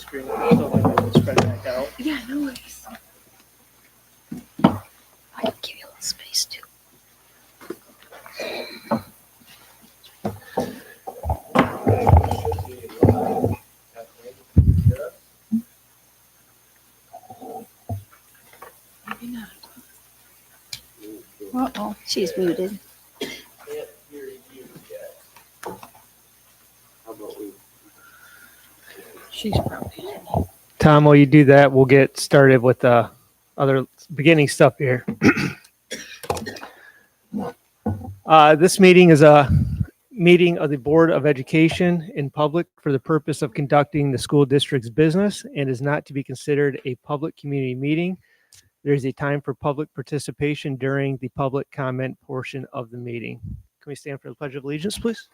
screen so like I can spread back out. Yeah, no worries. I'll give you a little space too. Maybe not. Uh-oh, she's muted. Can't hear you yet. How about we? She's probably. Tom, while you do that, we'll get started with the other beginning stuff here. This meeting is a meeting of the Board of Education in public for the purpose of conducting the school district's business and is not to be considered a public community meeting. There is a time for public participation during the public comment portion of the meeting. Can we stand for the Pledge of Allegiance, please?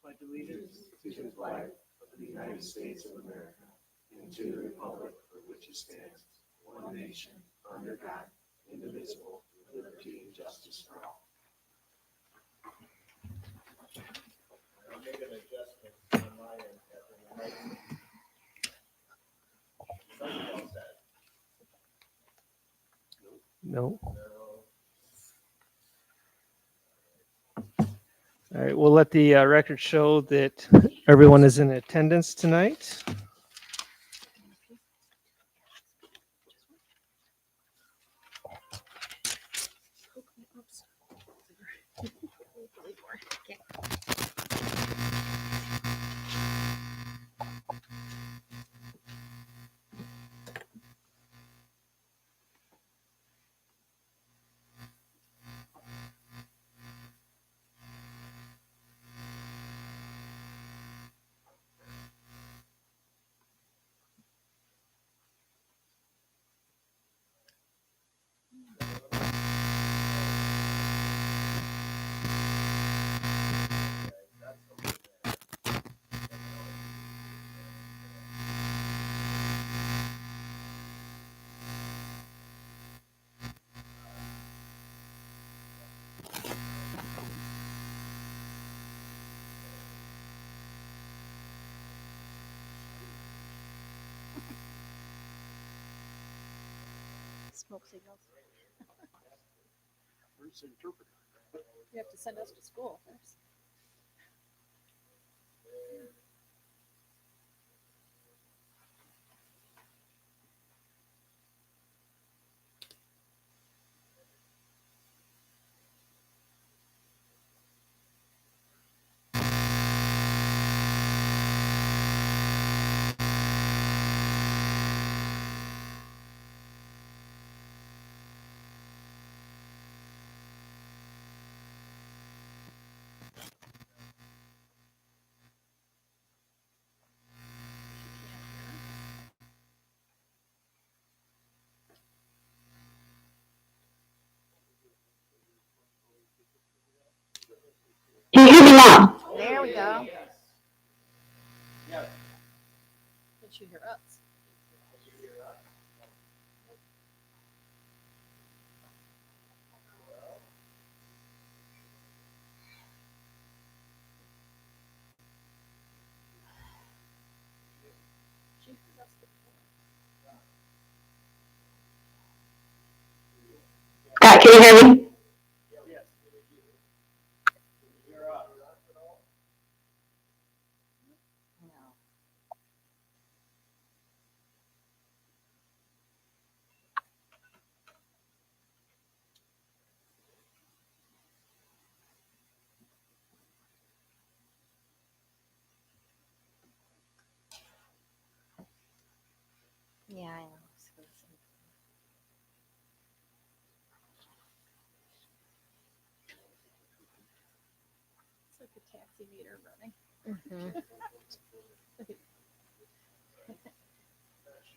Pledge allegiance to the flag of the United States of America and to the republic for which it stands, one nation, under God, indivisible, with liberty and justice for all. I'll make an adjustment on my end, Catherine. Something else that. No. No. All right, we'll let the record show that everyone is in attendance tonight. Smoke signals. You have to send us to school first. Can you hear me now? There we go. Did she hear us? She heard us before. Scott, can you hear me? Yeah, I know. It's like a taxi meter running.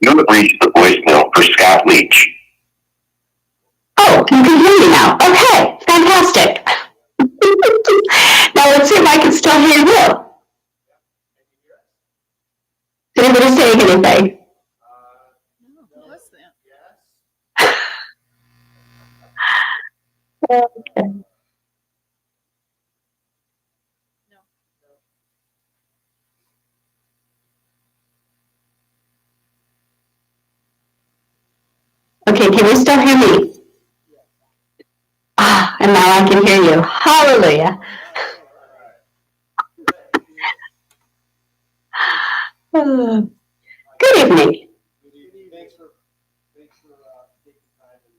You have reached the voicemail for Scott Leach. Oh, you can hear me now. Okay, fantastic. Now let's see if I can still hear you. Did anybody say anything? No, who was that? Okay. No. Okay, can you still hear me? Ah, and now I can hear you. Hallelujah. Good evening. Thanks for taking time and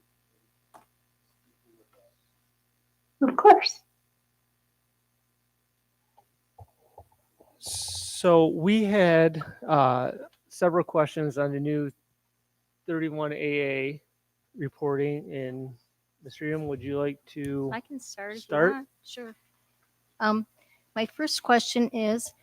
speaking with us. Of course. So we had several questions on the new 31AA reporting. And Mr. Yum, would you like to I can start if you start? want. Sure. My first question is,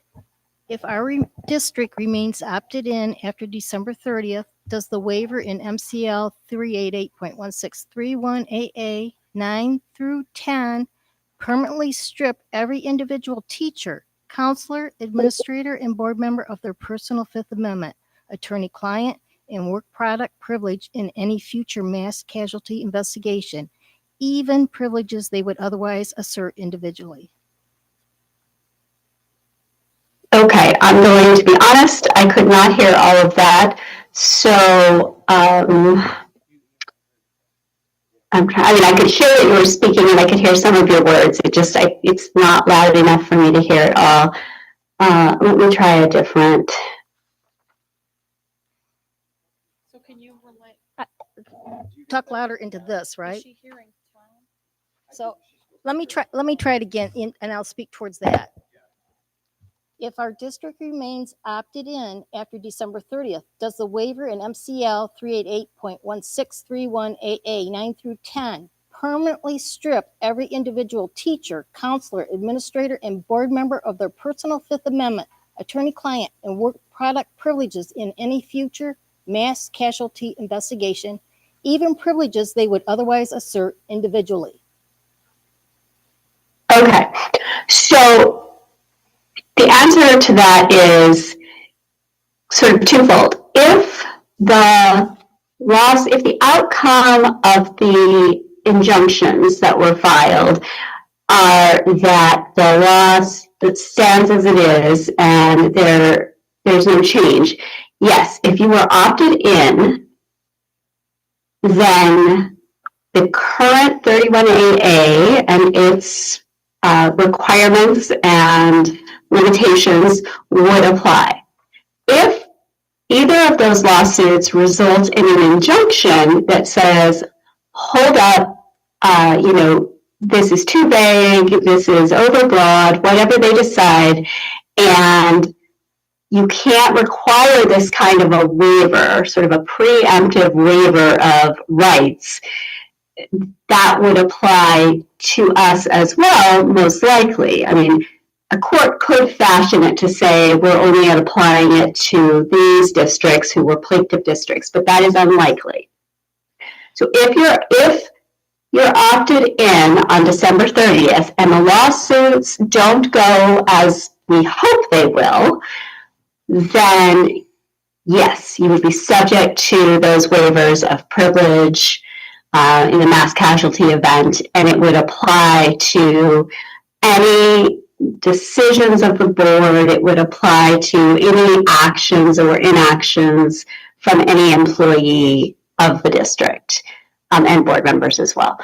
if our district remains opted in after December 30th, does the waiver in MCL 388.1631 AA 9 through 10 permanently strip every individual teacher, counselor, administrator, and board member of their personal Fifth Amendment, attorney-client, and work product privilege in any future mass casualty investigation, even privileges they would otherwise assert individually? Okay, I'm going to be honest, I could not hear all of that. So, I could hear that you were speaking and I could hear some of your words. It's not loud enough for me to hear it all. Let me try a different. So can you relate? Talk louder into this, right? Is she hearing tone? So let me try it again, and I'll speak towards that. If our district remains opted in after December 30th, does the waiver in MCL 388.1631 AA 9 through 10 permanently strip every individual teacher, counselor, administrator, and board member of their personal Fifth Amendment, attorney-client, and work product privileges in any future mass casualty investigation, even privileges they would otherwise assert individually? Okay, so the answer to that is sort of twofold. If the outcome of the injunctions that were filed are that the loss that stands as it is and there's no change, yes, if you were opted in, then the current 31AA and its requirements and limitations would apply. If either of those lawsuits result in an injunction that says, hold up, this is too vague, this is overbroad, whatever they decide, and you can't require this kind of a waiver, sort of a preemptive waiver of rights, that would apply to us as well, most likely. I mean, a court could fashion it to say we're only applying it to these districts who were plaintiff districts, but that is unlikely. So if you're opted in on December 30th and the lawsuits don't go as we hope they will, then yes, you would be subject to those waivers of privilege in a mass casualty event, and it would apply to any decisions of the board. It would apply to any actions or inactions from any employee of the district and board members as well.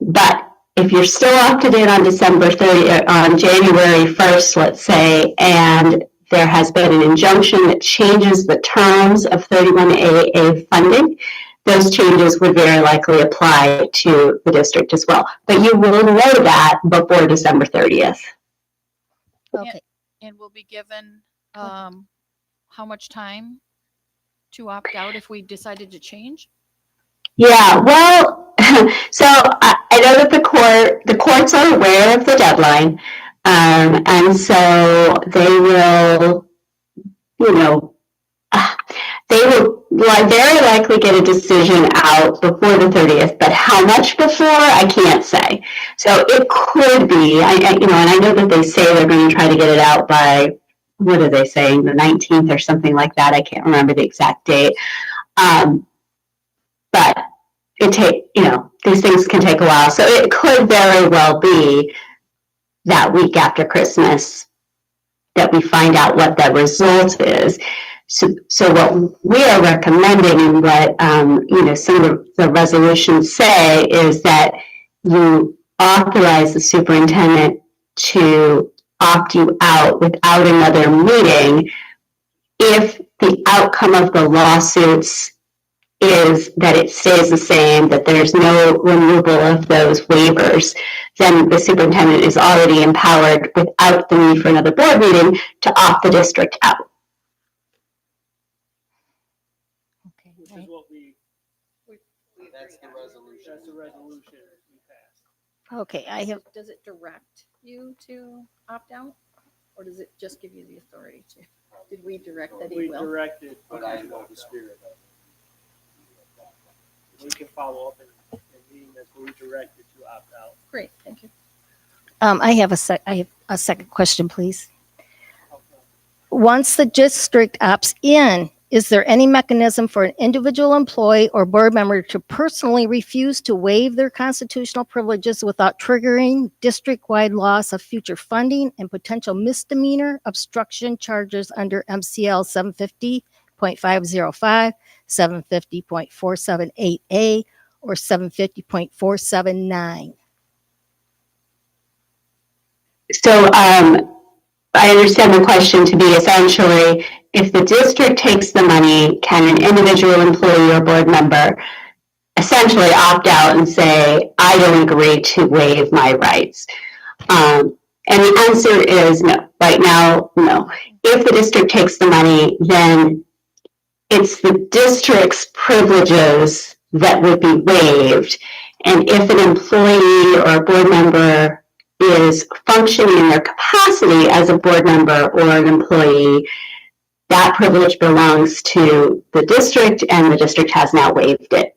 But if you're still opted in on on January 1st, let's say, and there has been an injunction that changes the terms of 31AA funding, those changes would very likely apply to the district as well. But you will know that before December 30th. Okay. And will be given how much time to opt out if we decided to change? Yeah, well, so I know that the courts are aware of the deadline, and so they will, they will very likely get a decision out before the 30th, but how much before, I can't say. So it could be, and I know that they say they're going to try to get it out by, what are they saying, the 19th or something like that. I can't remember the exact date. But these things can take a while. So it could very well be that week after Christmas that we find out what the result is. So what we are recommending and what, some of the resolutions say is that you authorize the superintendent to opt you out without another meeting if the outcome of the lawsuits is that it stays the same, that there's no removal of those waivers, then the superintendent is already empowered without the need for another board meeting to opt the district out. Okay. Which is what that's the resolution. That's the resolution we passed. Okay, I have, Does it direct you to opt out? Or does it just give you the authority to? Did we direct that We he will? directed, but I know the spirit of it. We can follow up in meeting that we directed to opt out. Great, thank you. I have a second question, please. Once the district opts in, is there any mechanism for an individual employee or board member to personally refuse to waive their constitutional privileges without triggering district-wide loss of future funding and potential misdemeanor obstruction charges under MCL 750.505, 750.478A, or 750.479? So I understand the question to be essentially, if the district takes the money, can an individual employee or board member essentially opt out and say, I don't agree to waive my rights? And the answer is no. Right now, no. If the district takes the money, then it's the district's privileges that would be waived. And if an employee or a board member is functioning in their capacity as a board member or an employee, that privilege belongs to the district, and the district has now waived it.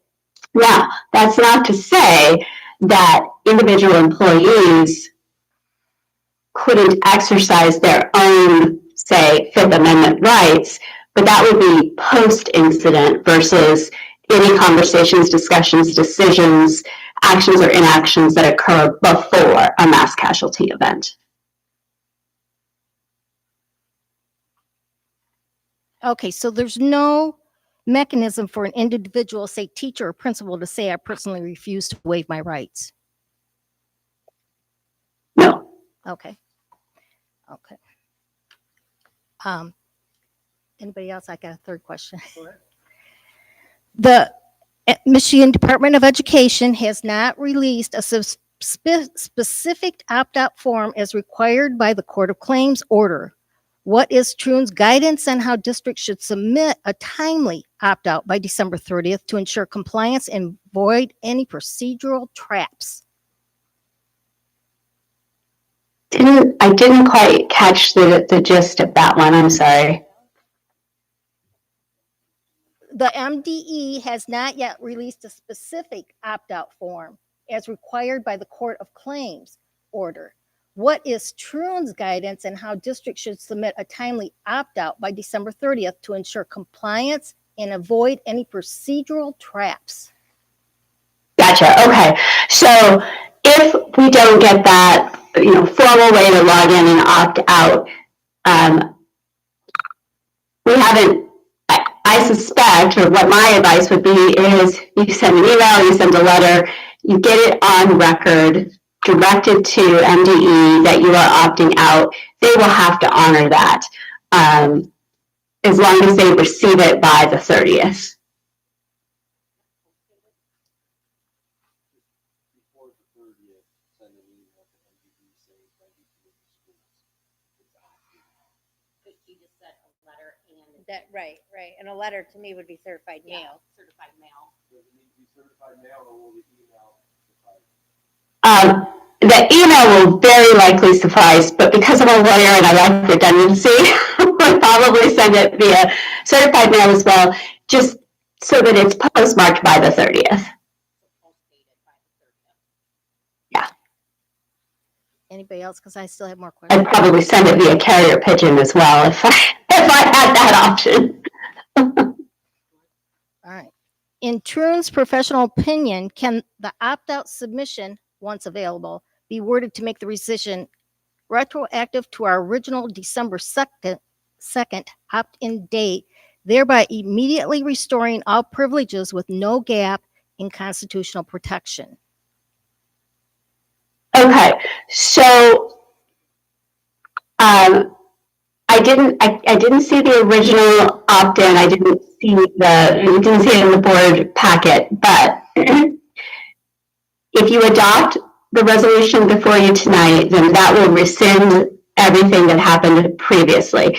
Now, that's not to say that individual employees couldn't exercise their own, say, Fifth Amendment rights, but that would be post-incident versus any conversations, discussions, decisions, actions or inactions that occur before a mass casualty event. Okay, so there's no mechanism for an individual, say teacher or principal, to say, I personally refuse to waive my rights. No. Okay. Okay. Anybody else? I got a third question. Go ahead. The Michigan Department of Education has not released a specific opt-out form as required by the Court of Claims order. What is Troon's guidance on how districts should submit a timely opt-out by December 30th to ensure compliance and avoid any procedural traps? I didn't quite catch the gist of that one. I'm sorry. The MDE has not yet released a specific opt-out form as required by the Court of Claims order. What is Troon's guidance on how districts should submit a timely opt-out by December 30th to ensure compliance and avoid any procedural traps? Gotcha. Okay. So if we don't get that, formal way to log in and opt out, we haven't, I suspect, or what my advice would be is you send an email, you send a letter, you get it on record, directed to MDE that you are opting out. They will have to honor that as long as they receive it by the 30th. That, right. And a letter to me would be certified mail. Certified mail. Does it need to be certified mail, or will the email suffice? The email will very likely suffice, but because I'm a lawyer and I like redundancy, I'll probably send it via certified mail as well, just so that it's postmarked by the 30th. Yeah. Anybody else? Because I still have more questions. I'd probably send it via carrier pigeon as well if I had that option. All right. In Troon's professional opinion, can the opt-out submission, once available, be worded to make the rescission retroactive to our original December 2nd opt-in date thereby immediately restoring all privileges with no gap in constitutional protection. Okay, so I didn't see the original opt-in. I didn't see it in the board packet, but if you adopt the resolution before you tonight, then that will rescind everything that happened previously.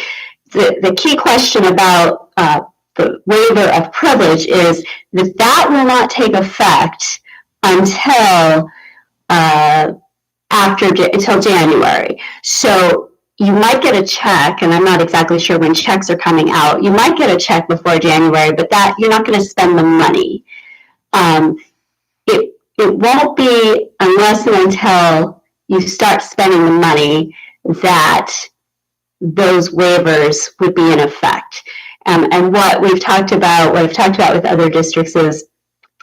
The key question about the waiver of privilege is that will not take effect until until January. So you might get a check, and I'm not exactly sure when checks are coming out. You might get a check before January, but that you're not going to spend the money. It won't be unless and until you start spending the money that those waivers would be in effect. And what I've talked about with other districts is,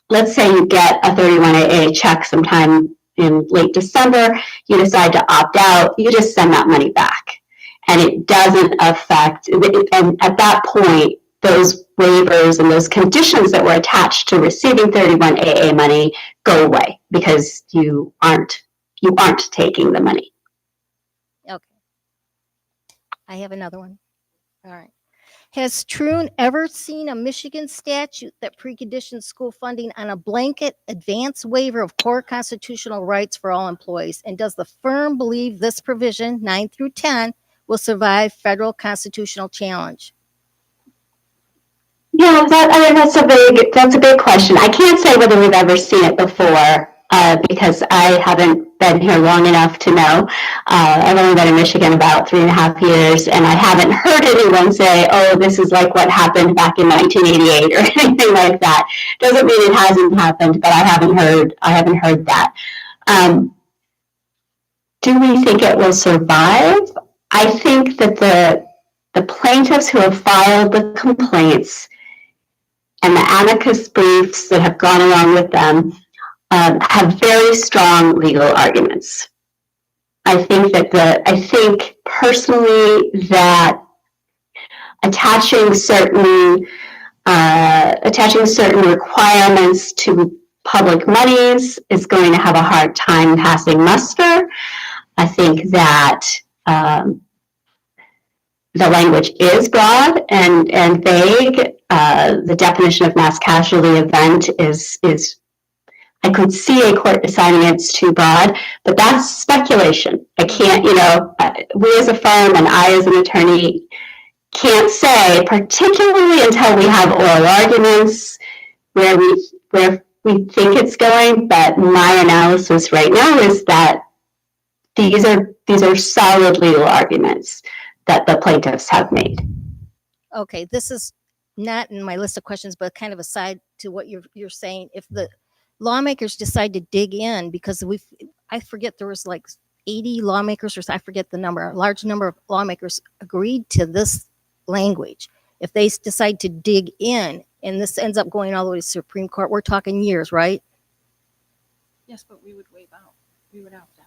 let's say you get a 31AA check sometime in late December, you decide to opt out, you just send that money back. And it doesn't affect, and at that point, those waivers and those conditions that were attached to receiving 31AA money go away because you aren't taking the money. Okay. I have another one. All right. Has Troon ever seen a Michigan statute that preconditions school funding on a blanket advance waiver of core constitutional rights for all employees? And does the firm believe this provision, 9 through 10, will survive federal constitutional challenge? Yeah, that's a big question. I can't say whether we've ever seen it before because I haven't been here long enough to know. I've only been in Michigan about 3.5 years, and I haven't heard anyone say, "Oh, this is like what happened back in 1988" or anything like that. Doesn't mean it hasn't happened, but I haven't heard that. Do we think it will survive? I think that the plaintiffs who have filed the complaints and the amicus briefs that have gone along with them have very strong legal arguments. I think personally that attaching certain requirements to public monies is going to have a hard time passing muster. I think that the language is broad and vague. The definition of mass casualty event is I could see a court deciding it's too broad, but that's speculation. I can't, we as a firm and I as an attorney can't say, particularly until we have oral arguments where we think it's going, but my analysis right now is that these are solid legal arguments that the plaintiffs have made. Okay, this is not in my list of questions, but kind of aside to what you're saying. If the lawmakers decide to dig in, because I forget there was like 80 lawmakers, or I forget the number, a large number of lawmakers agreed to this language. If they decide to dig in, and this ends up going all the way to Supreme Court, we're talking years, right? Yes, but we would waive out. We would opt out.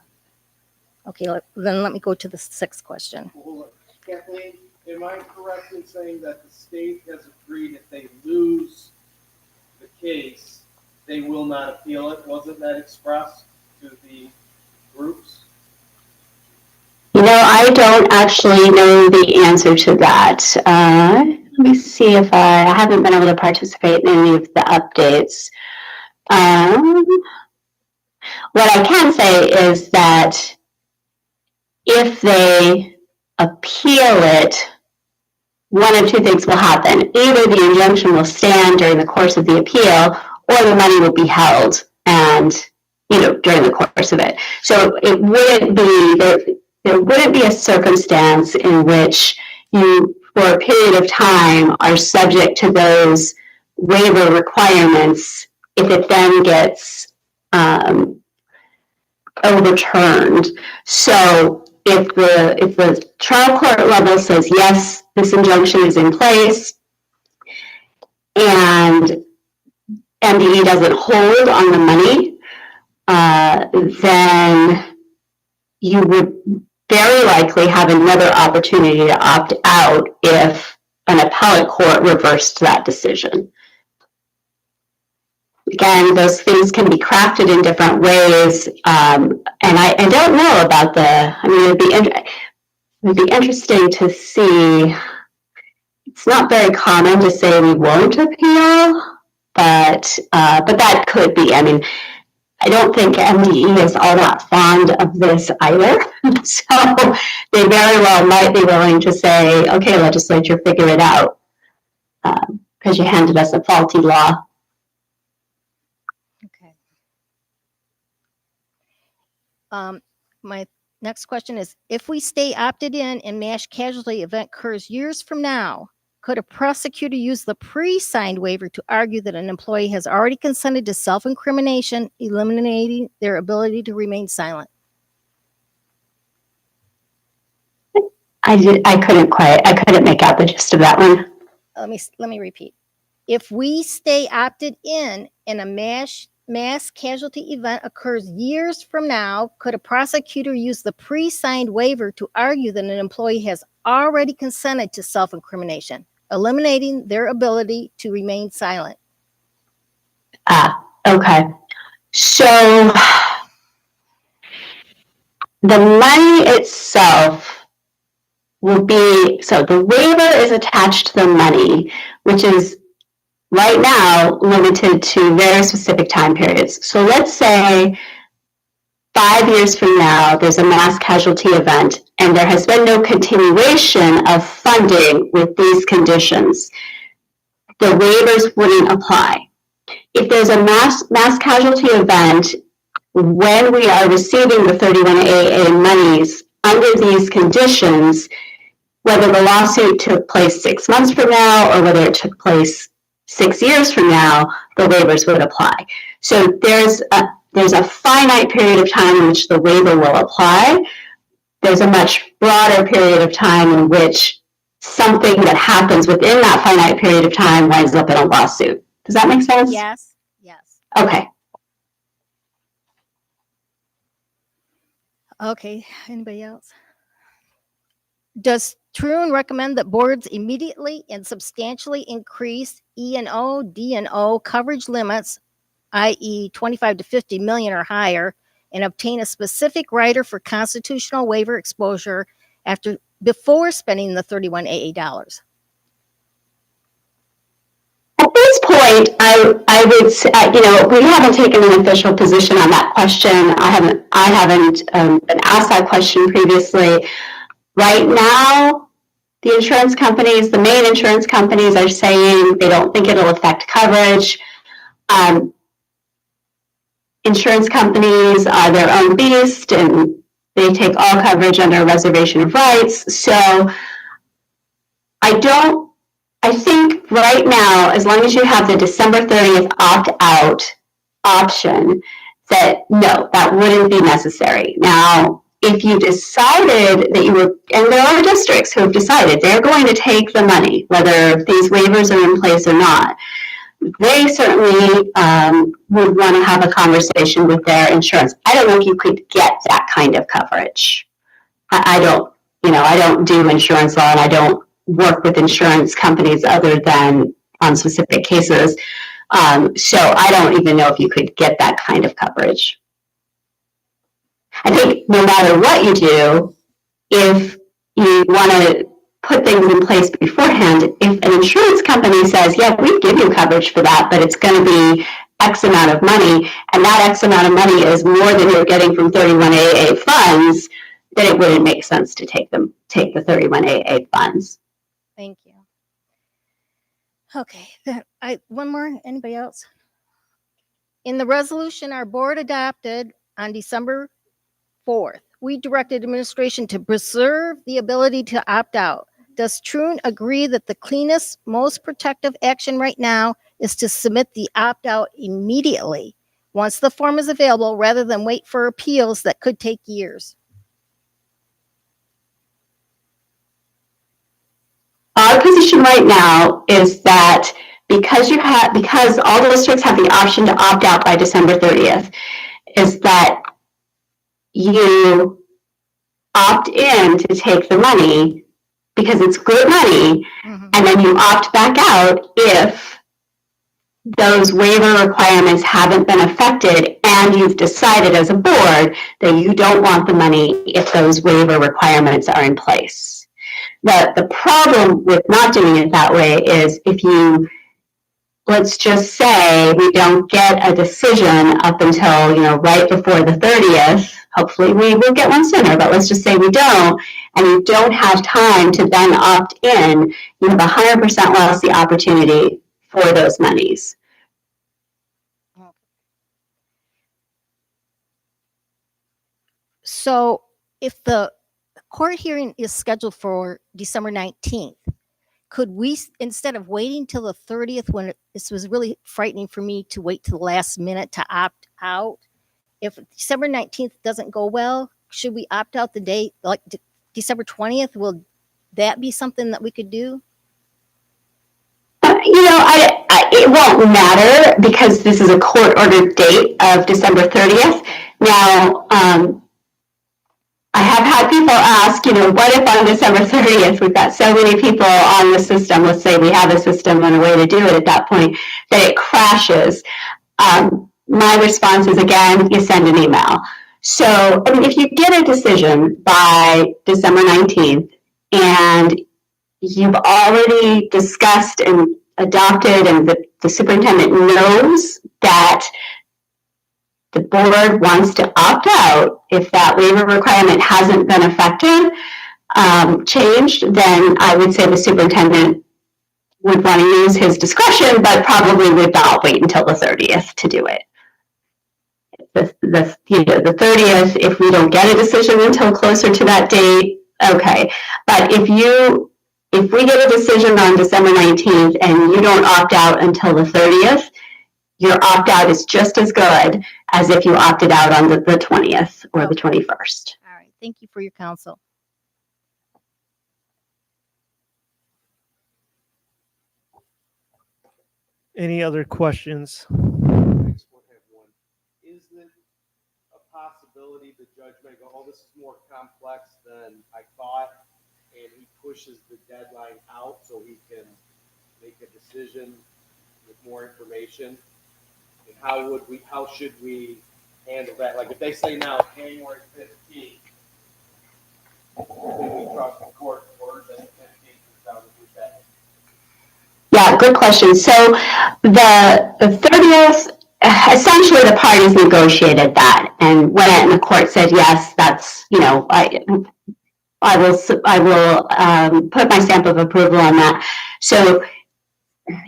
Okay, then let me go to the sixth question. Hold on. Kathleen, am I correct in saying that the state has agreed if they lose the case, they will not appeal it? Wasn't that expressed to the groups? I don't actually know the answer to that. Let me see if I haven't been able to participate in any of the updates. What I can say is that if they appeal it, one of two things will happen. Either the injunction will stand during the course of the appeal, or the money will be held and, during the course of it. So it wouldn't be, there wouldn't be a circumstance in which you, for a period of time, are subject to those waiver requirements if it then gets overturned. So if the trial court level says, yes, this injunction is in place, and MDE doesn't hold on the money, then you would very likely have another opportunity to opt out if an appellate court reversed that decision. Again, those things can be crafted in different ways, and I don't know about it'd be interesting to see. It's not very common to say we won't appeal, but that could be. I mean, I don't think MDE is all that fond of this either. So they very well might be willing to say, okay, legislature, figure it out, because you handed us a faulty law. Okay. My next question is, if we stay opted in and mass casualty event occurs years from now, could a prosecutor use the pre-signed waiver to argue that an employee has already consented to self-incrimination, eliminating their ability to remain silent? I couldn't make out the gist of that one. Let me repeat. If we stay opted in and a mass casualty event occurs years from now, could a prosecutor use the pre-signed waiver to argue that an employee has already consented to self-incrimination, eliminating their ability to remain silent? Okay. So the money itself will be, so the waiver is attached to the money, which is right now limited to very specific time periods. So let's say 5 years from now, there's a mass casualty event and there has been no continuation of funding with these conditions. The waivers wouldn't apply. If there's a mass casualty event, when we are receiving the 31AA monies under these conditions, whether the lawsuit took place 6 months from now or whether it took place 6 years from now, the waivers would apply. So there's a finite period of time in which the waiver will apply. There's a much broader period of time in which something that happens within that finite period of time winds up in a lawsuit. Does that make sense? Yes. Yes. Okay. Okay. Anybody else? Does Trune recommend that boards immediately and substantially increase E&O, D&O coverage limits, i.e. 25 to 50 million or higher, and obtain a specific rider for constitutional waiver exposure before spending the 31AA dollars? At this point, I would say, we haven't taken an official position on that question. I haven't been asked that question previously. Right now, the main insurance companies are saying they don't think it'll affect coverage. Insurance companies are their own beast and they take all coverage under a reservation of rights. So I think right now, as long as you have the December 30th opt-out option, that wouldn't be necessary. Now, if you decided that and there are districts who have decided they're going to take the money, whether these waivers are in place or not, they certainly would want to have a conversation with their insurance. I don't know if you could get that kind of coverage. I don't do insurance law and I don't work with insurance companies other than on specific cases. So I don't even know if you could get that kind of coverage. I think no matter what you do, if you want to put things in place beforehand, if an insurance company says, yeah, we give you coverage for that, but it's going to be X amount of money, and that X amount of money is more than you're getting from 31AA funds, then it wouldn't make sense to take the 31AA funds. Thank you. Okay, one more. Anybody else? In the resolution our board adopted on December 4th, we directed administration to preserve the ability to opt out. Does Trune agree that the cleanest, most protective action right now is to submit the opt-out immediately once the form is available rather than wait for appeals that could take years? Our position right now is that because all the districts have the option to opt out by December 30th, is that you opt in to take the money because it's good money, Mhm. and then you opt back out if those waiver requirements haven't been affected and you've decided as a board that you don't want the money if those waiver requirements are in place. The problem with not doing it that way is if you, let's just say we don't get a decision up until, right before the 30th, hopefully we will get one sooner, but let's just say we don't, and you don't have time to then opt in, you have 100% lost the opportunity for those monies. So if the court hearing is scheduled for December 19th, could we, instead of waiting till the 30th, when this was really frightening for me to wait till the last minute to opt out, if December 19th doesn't go well, should we opt out the date, like December 20th? Will that be something that we could do? It won't matter because this is a court-ordered date of December 30th. Now, I have had people ask, what if on December 30th, we've got so many people on the system, let's say we have a system and a way to do it at that point, that it crashes. My response is, again, you send an email. So, if you get a decision by December 19th and you've already discussed and adopted and the superintendent knows that the board wants to opt out if that waiver requirement hasn't been affected, changed, then I would say the superintendent would want to use his discretion, but probably would not wait until the 30th to do it. The 30th, if we don't get a decision until closer to that date, okay. But if we get a decision on December 19th and you don't opt out until the 30th, your opt-out is just as good as if you opted out on the 20th or the 21st. All right. Thank you for your counsel. Any other questions? Next one, have one. Is it a possibility the judge may go, oh, this is more complex than I thought, and he pushes the deadline out so he can make a decision with more information? And how should we handle that? Like if they say now January 15th, then we trust the court orders and 15th is how we do that. Yeah, good question. So the 30th, essentially the parties negotiated that and went and the court said, yes, that's, I will put my stamp of approval on that. So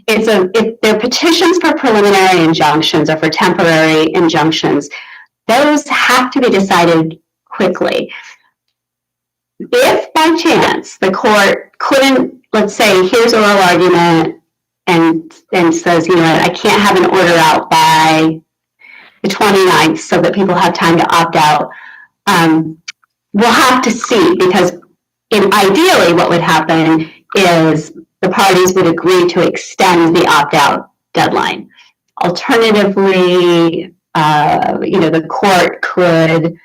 if they're petitions for preliminary injunctions or for temporary injunctions, those have to be decided quickly. If by chance the court couldn't, let's say, here's oral argument and says, I can't have an order out by the 29th so that people have time to opt out, we'll have to see because ideally what would happen is the parties would agree to extend the opt-out deadline. Alternatively, the court could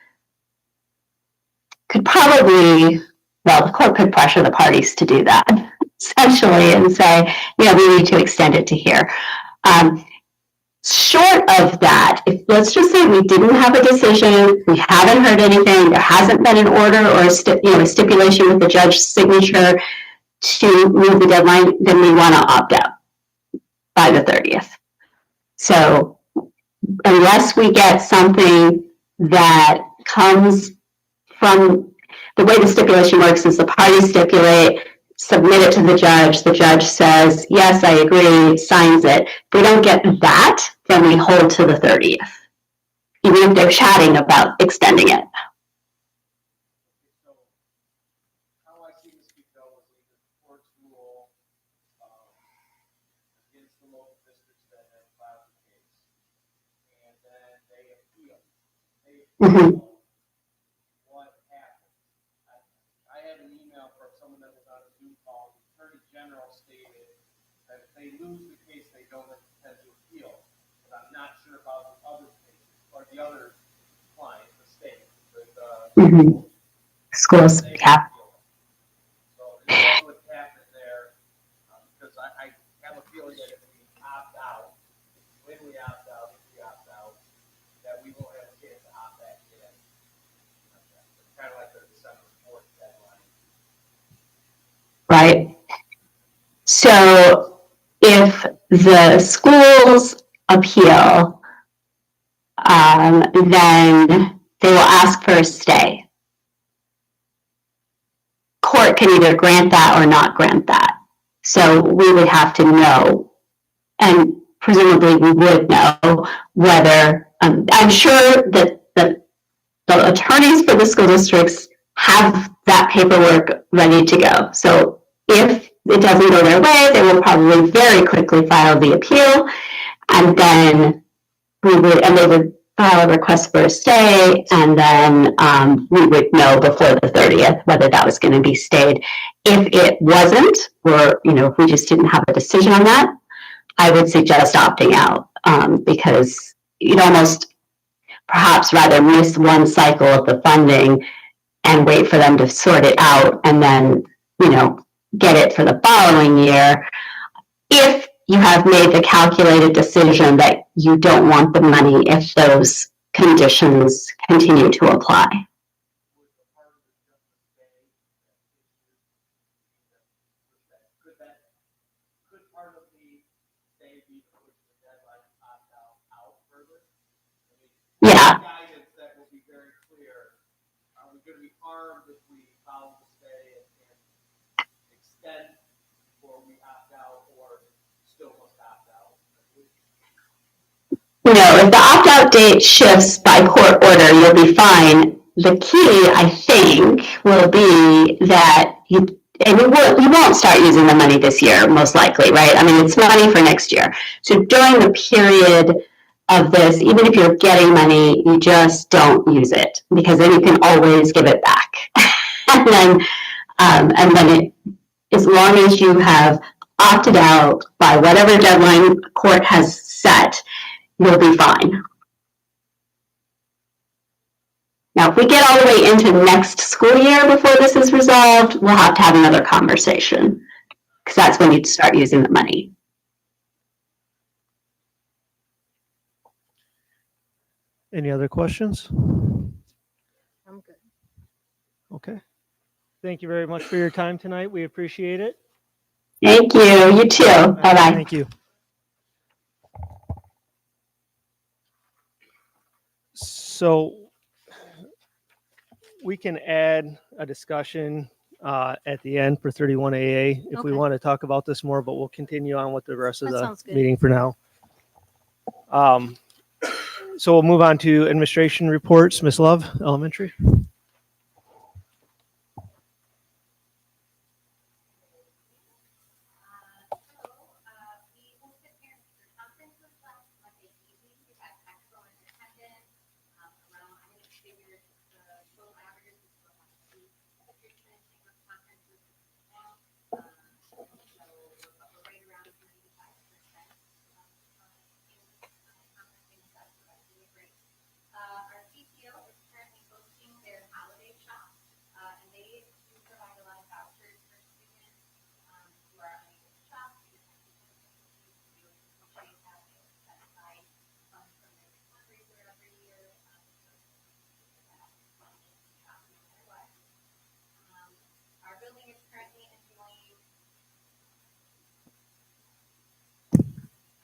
probably, the court could pressure the parties to do that, essentially, and say, we need to extend it to here. Short of that, let's just say we didn't have a decision, we haven't heard anything, there hasn't been an order or a stipulation with the judge's signature to move the deadline, then we want to opt out by the 30th. So unless we get something that comes from the way the stipulation works is the parties stipulate, submit it to the judge says, yes, I agree, signs it. If we don't get that, then we hold to the 30th, even if they're chatting about extending it. So how I see this go is either the court's rule against the local districts that have filed the case, and then they appeal. What happens? I have an email from someone that was on a Zoom call. The Attorney General stated that if they lose the case, they don't intend to appeal. But I'm not sure about the other cases or the other client, the state. Schools, yeah. So is that concerned that if we opt out, when we opt out, if we opt out, that we won't have a chance to opt back in. Kind of like the December 4th deadline. Right? So if the schools appeal, then they will ask for a stay. Court can either grant that or not grant that. So we would have to know, and presumably we would know whether, I'm sure that the attorneys for the school districts have that paperwork ready to go. So if it doesn't go their way, they will probably very quickly file the appeal, and then they would file a request for a stay, and then we would know before the 30th whether that was going to be stayed. If it wasn't, or if we just didn't have a decision on that, I would suggest opting out, because you'd almost perhaps rather miss one cycle of the funding and wait for them to sort it out and then, get it for the following year. If you have made the calculated decision that you don't want the money if those conditions continue to apply. Could part of the stay be to push the deadline opt out further? Yeah. Guidance that will be very clear. Are we going to be harmed if we follow the stay and extend before we opt out, or still must opt out? If the opt-out date shifts by court order, you'll be fine. The key, I think, will be that you won't start using the money this year, most likely, right? I mean, it's money for next year. So during the period of this, even if you're getting money, you just don't use it, because then you can always give it back. and then as long as you have opted out by whatever deadline court has set, you'll be fine. Now, if we get all the way into next school year before this is resolved, we'll have to have another conversation, because that's when you'd start using the money. Any other questions? I'm good. Okay. Thank you very much for your time tonight. We appreciate it. Thank you. You too. Bye-bye. Thank you. So we can add a discussion at the end for 31AA if we Okay. want to talk about this more, but we'll continue on with the rest of That the sounds good. meeting for now. So we'll move on to administration reports. Ms. Love, elementary.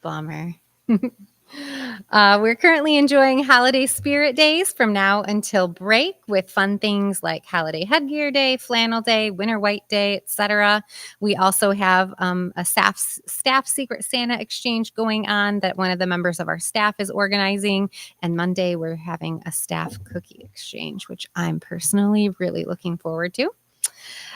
Bummer. We're currently enjoying holiday spirit days from now until break, with fun things like holiday headgear day, flannel day, winter white day, etc. We also have a staff secret Santa exchange going on that one of the members of our staff is organizing. And Monday we're having a staff cookie exchange, which I'm personally really looking forward to.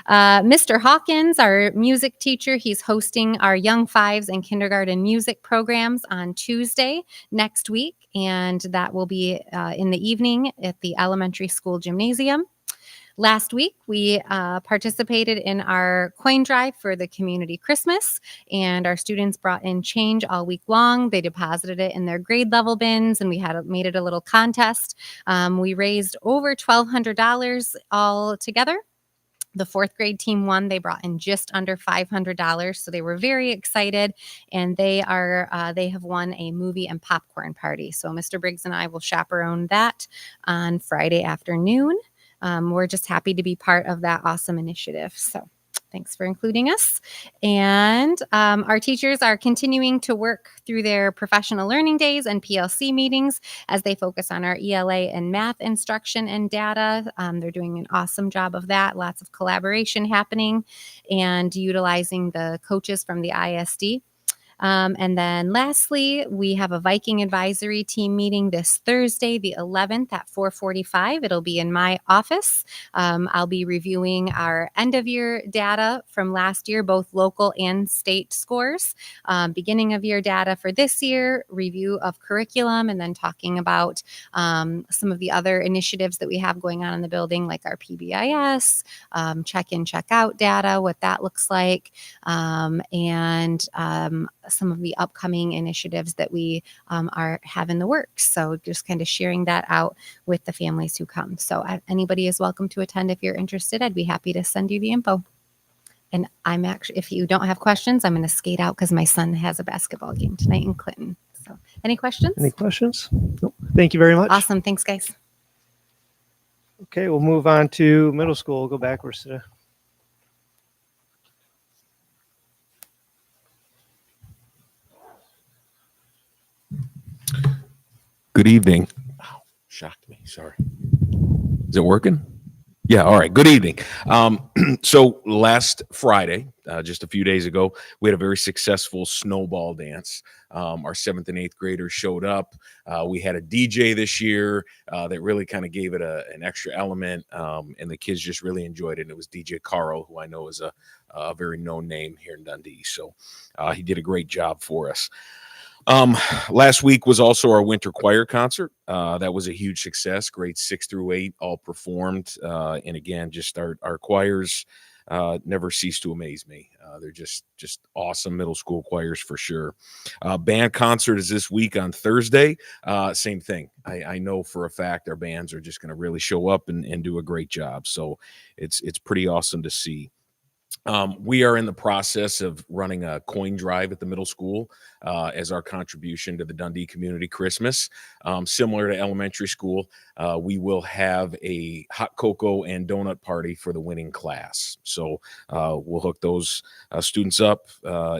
Mr. Hawkins, our music teacher, he's hosting our Young Fives and kindergarten music programs on Tuesday next week, and that will be in the evening at the elementary school gymnasium. Last week, we participated in our coin drive for the community Christmas, and our students brought in change all week long. They deposited it in their grade level bins, and we made it a little contest. We raised over $1,200 all together. The fourth grade team won. They brought in just under $500, so they were very excited. And they have won a movie and popcorn party. So Mr. Briggs and I will chaperone that on Friday afternoon. We're just happy to be part of that awesome initiative. So thanks for including us. And our teachers are continuing to work through their professional learning days and PLC meetings as they focus on our ELA and math instruction and data. They're doing an awesome job of that. Lots of collaboration happening and utilizing the coaches from the ISD. And then lastly, we have a Viking advisory team meeting this Thursday, the 11th at 4:45. It'll be in my office. I'll be reviewing our end of year data from last year, both local and state scores, beginning of year data for this year, review of curriculum, and then talking about some of the other initiatives that we have going on in the building, like our PBIS, check-in, check-out data, what that looks like, and some of the upcoming initiatives that we have in the works. So just kind of sharing that out with the families who come. So anybody is welcome to attend if you're interested. I'd be happy to send you the info. And I'm actually, if you don't have questions, I'm going to skate out because my son has a basketball game tonight in Clinton. So any questions? Any questions? Nope. Thank you very much. Awesome. Thanks, guys. Okay, we'll move on to middle school. We'll go backwards today. Good evening. Ow, shocked me. Sorry. Is it working? Yeah. All right. Good evening. So last Friday, just a few days ago, we had a very successful snowball dance. Our 7th and 8th graders showed up. We had a DJ this year that really kind of gave it an extra element, and the kids just really enjoyed it. And it was DJ Carl, who I know is a very known name here in Dundee. So he did a great job for us. Last week was also our winter choir concert. That was a huge success. Grades 6 through 8 all performed. And again, just our choirs never cease to amaze me. They're just awesome middle school choirs for sure. Band concert is this week on Thursday. Same thing. I know for a fact our bands are just going to really show up and do a great job. So it's pretty awesome to see. We are in the process of running a coin drive at the middle school as our contribution to the Dundee Community Christmas. Similar to elementary school, we will have a hot cocoa and donut party for the winning class. So we'll hook those students up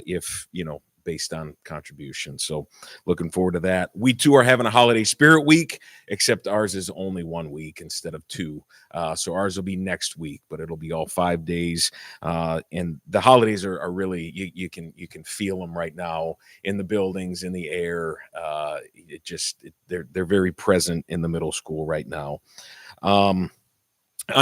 if, based on contribution. So looking forward to that. We too are having a holiday spirit week, except ours is only 1 week instead of 2. So ours will be next week, but it'll be all 5 days. And the holidays are really, you can feel them right now in the buildings, in the air. They're very present in the middle school right now. On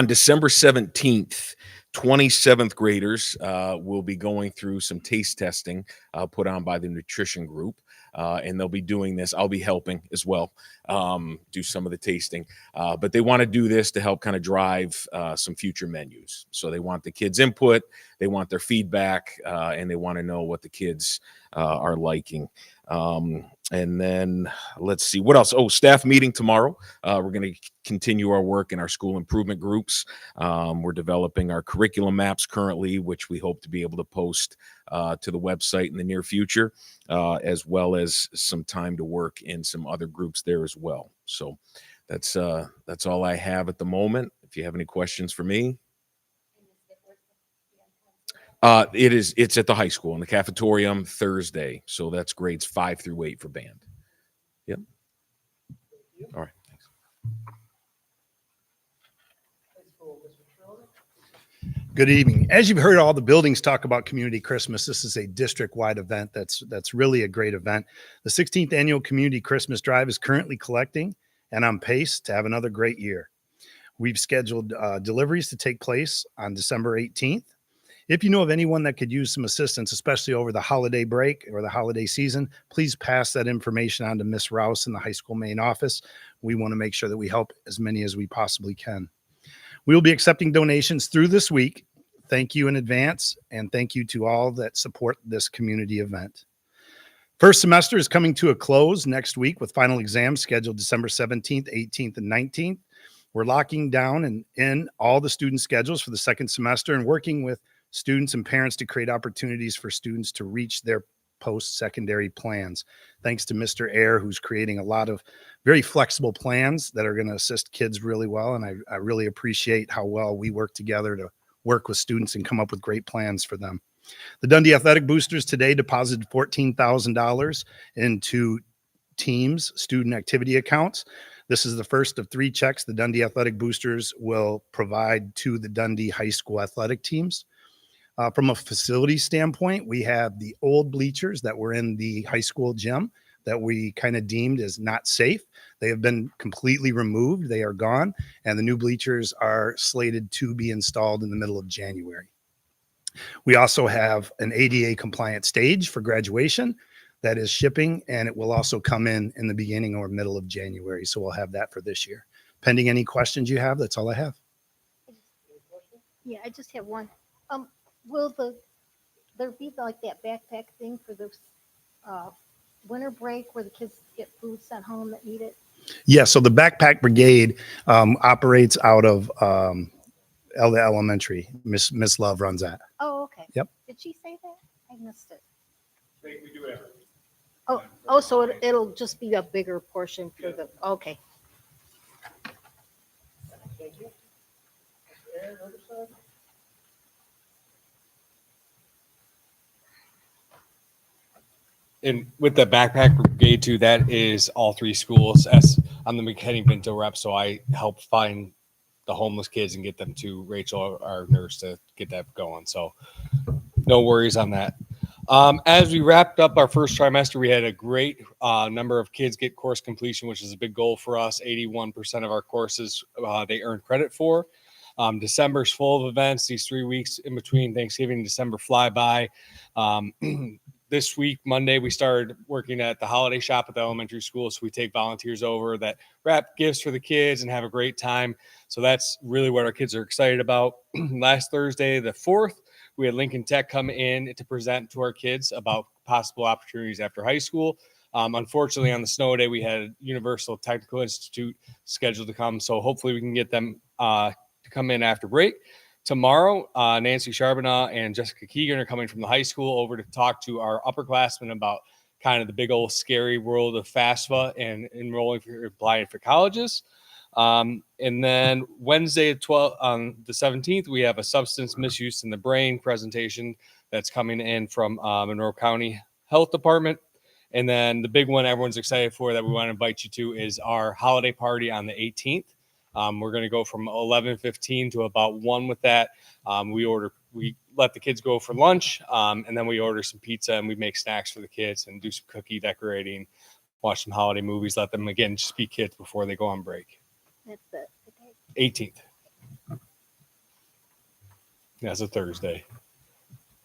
December 17th, 27th graders will be going through some taste testing put on by the nutrition group. And they'll be doing this. I'll be helping as well, do some of the tasting. But they want to do this to help kind of drive some future menus. So they want the kids' input, they want their feedback, and they want to know what the kids are liking. And then let's see what else. Oh, staff meeting tomorrow. We're going to continue our work in our school improvement groups. We're developing our curriculum maps currently, which we hope to be able to post to the website in the near future, as well as some time to work in some other groups there as well. So that's all I have at the moment. If you have any questions for me. It's at the high school in the cafetorium Thursday. So that's grades 5 through 8 for band. Yep. All right. Thanks. Good evening. As you've heard all the buildings talk about Community Christmas, this is a district-wide event that's really a great event. The 16th Annual Community Christmas Drive is currently collecting and on pace to have another great year. We've scheduled deliveries to take place on December 18th. If you know of anyone that could use some assistance, especially over the holiday break or the holiday season, please pass that information on to Ms. Rouse in the high school main office. We want to make sure that we help as many as we possibly can. We will be accepting donations through this week. Thank you in advance, and thank you to all that support this community event. First semester is coming to a close next week with final exams scheduled December 17th, 18th, and 19th. We're locking down and in all the student schedules for the second semester and working with students and parents to create opportunities for students to reach their post-secondary plans. Thanks to Mr. Ayer, who's creating a lot of very flexible plans that are going to assist kids really well. And I really appreciate how well we work together to work with students and come up with great plans for them. The Dundee Athletic Boosters today deposited $14,000 into teams' student activity accounts. This is the first of 3 checks the Dundee Athletic Boosters will provide to the Dundee High School athletic teams. From a facility standpoint, we have the old bleachers that were in the high school gym that we kind of deemed as not safe. They have been completely removed. They are gone, and the new bleachers are slated to be installed in the middle of January. We also have an ADA compliant stage for graduation that is shipping, and it will also come in the beginning or middle of January. So we'll have that for this year. Pending any questions you have, that's all I have. Yeah, I just have one. Will there be like that backpack thing for the winter break where the kids get food sent home that need it? Yeah, so the Backpack Brigade operates out of Elda Elementary. Miss Love runs that. Oh, okay. Yep. Did she say that? I missed it. We do everything. Oh, so it'll just be a bigger portion for the, okay. Thank you. Aaron, other side? And with the backpack brigade too, that is all 3 schools. As I'm the McKinney-Vento rep, so I help find the homeless kids and get them to Rachel, our nurse, to get that going. So no worries on that. As we wrapped up our first trimester, we had a great number of kids get course completion, which is a big goal for us. 81% of our courses they earn credit for. December's full of events. These 3 weeks in between Thanksgiving and December fly by. This week, Monday, we started working at the holiday shop at the elementary school. So we take volunteers over that wrap gifts for the kids and have a great time. So that's really what our kids are excited about. Last Thursday, the 4th, we had Lincoln Tech come in to present to our kids about possible opportunities after high school. Unfortunately, on the snow day, we had Universal Technical Institute scheduled to come. So hopefully we can get them to come in after break. Tomorrow, Nancy Charbonneau and Jessica Keegan are coming from the high school over to talk to our upperclassmen about kind of the big old scary world of FAFSA and enrolling for applying for colleges. And then Wednesday, on the 17th, we have a substance misuse in the brain presentation that's coming in from Monroe County Health Department. And then the big one everyone's excited for that we want to invite you to is our holiday party on the 18th. We're going to go from 11:15 to about 1 with that. We let the kids go for lunch, and then we order some pizza and we make snacks for the kids and do some cookie decorating, watch some holiday movies, let them, again, just be kids before they go on break. That's it. Okay. 18th. That's a Thursday.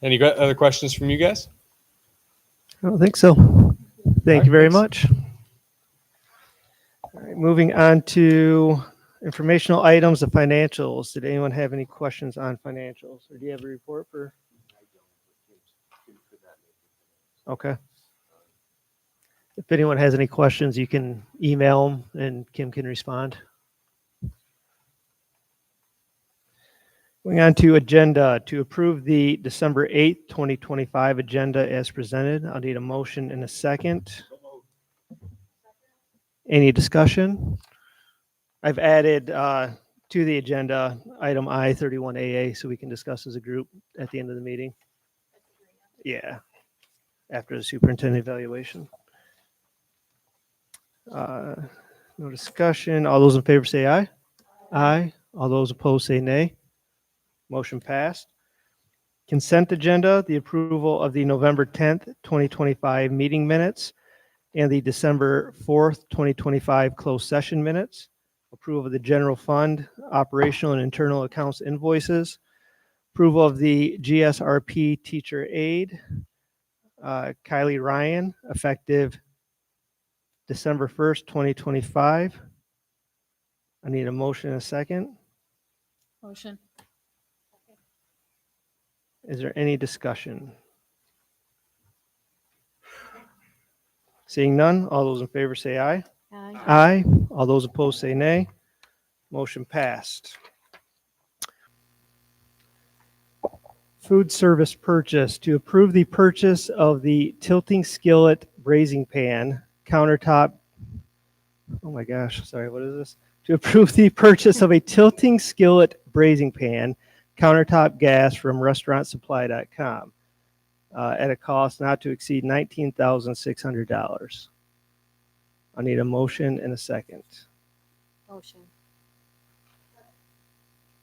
Any other questions from you guys? I don't think so. Thank you very much. All right, moving on to informational items, the financials. Did anyone have any questions on financials? Or do you have a report for? Okay. If anyone has any questions, you can email them and Kim can respond. Going on to agenda, to approve the December 8th, 2025 agenda as presented. I'll need a motion in a second. Any discussion? I've added to the agenda item I-31AA so we can discuss as a group at the end of the meeting. Yeah, after the superintendent evaluation. No discussion. All those in favor say aye. Aye. All those opposed say nay. Motion passed. Consent agenda, the approval of the November 10th, 2025 meeting minutes and the December 4th, 2025 closed session minutes. Approval of the general fund, operational and internal accounts invoices. Approval of the GSRP teacher aide, Kylie Ryan, effective December 1st, 2025. I need a motion in a second. Motion. Is there any discussion? Seeing none, all those in favor say aye. Aye. Aye. All those opposed say nay. Motion passed. Food service purchase. To approve the purchase of the tilting skillet braising pan, countertop. Oh my gosh, sorry, what is this? To approve the purchase of a tilting skillet braising pan, countertop gas from restaurantsupply.com at a cost not to exceed $19,600. I need a motion and a second. Motion.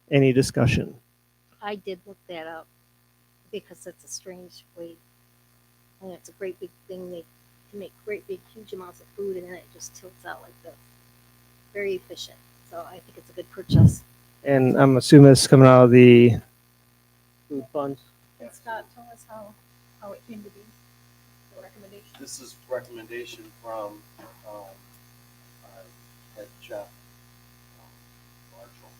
Any discussion? I did look that up because it's a strange way. And it's a great big thing. They can make great big, huge amounts of food and then it just tilts out like this. Very efficient. So I think it's a good purchase. And I'm assuming it's coming out of the food funds. Can Scott tell us how it came to be? The recommendation? This is recommendation from our head chef, Marshall.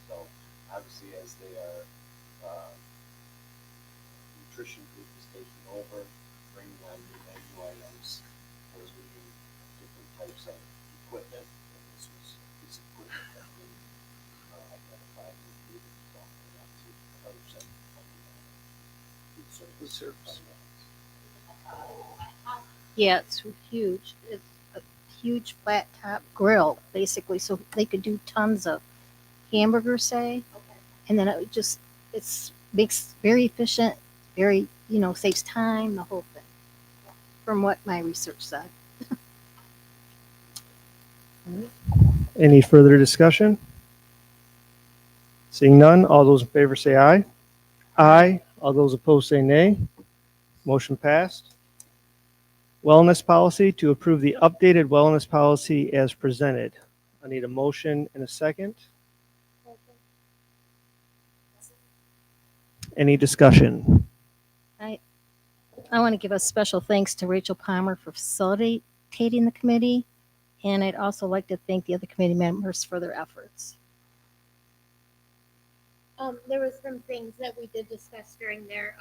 So obviously, as they are nutrition group is taking over, bringing on new menu items, as we do different types of equipment. And this was this equipment that we identified and needed to talk about to 100% food service. Yeah, it's huge. It's a huge flat top grill, basically, so they could do tons of hamburgers, say. And then it would just, it's makes very efficient, very, saves time, the whole thing, from what my research said. Any further discussion? Seeing none, all those in favor say aye. Aye. All those opposed say nay. Motion passed. Wellness policy. To approve the updated wellness policy as presented. I need a motion and a second. Any discussion? I want to give a special thanks to Rachel Palmer for facilitating the committee, and I'd also like to thank the other committee members for their efforts. There was some things that we did discuss during there.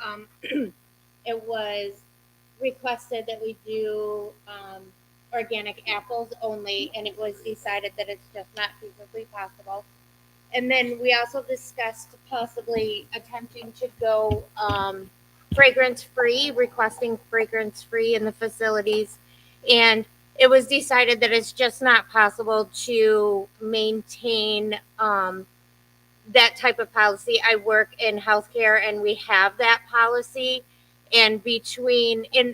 It was requested that we do organic apples only, and it was decided that it's just not feasibly possible. And then we also discussed possibly attempting to go fragrance free, requesting fragrance free in the facilities. And it was decided that it's just not possible to maintain that type of policy. I work in healthcare and we have that policy. And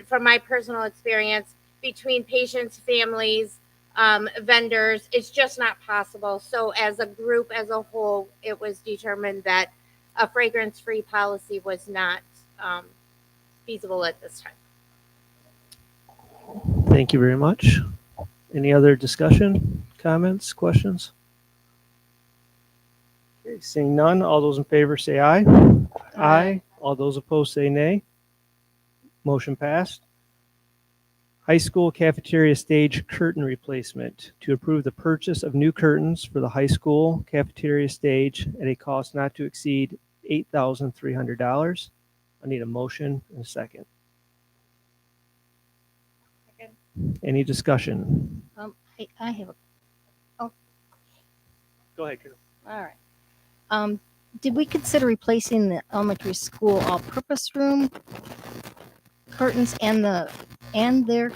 from my personal experience, between patients, families, vendors, it's just not possible. So as a group, as a whole, it was determined that a fragrance-free policy was not feasible at this time. Thank you very much. Any other discussion, comments, questions? Okay, seeing none, all those in favor say aye. Aye. All those opposed say nay. Motion passed. High school cafeteria stage curtain replacement. To approve the purchase of new curtains for the high school cafeteria stage at a cost not to exceed $8,300. I need a motion and a second. Second. Any discussion? I have a, Go ahead, Carol. all right. Did we consider replacing the elementary school all-purpose room curtains and their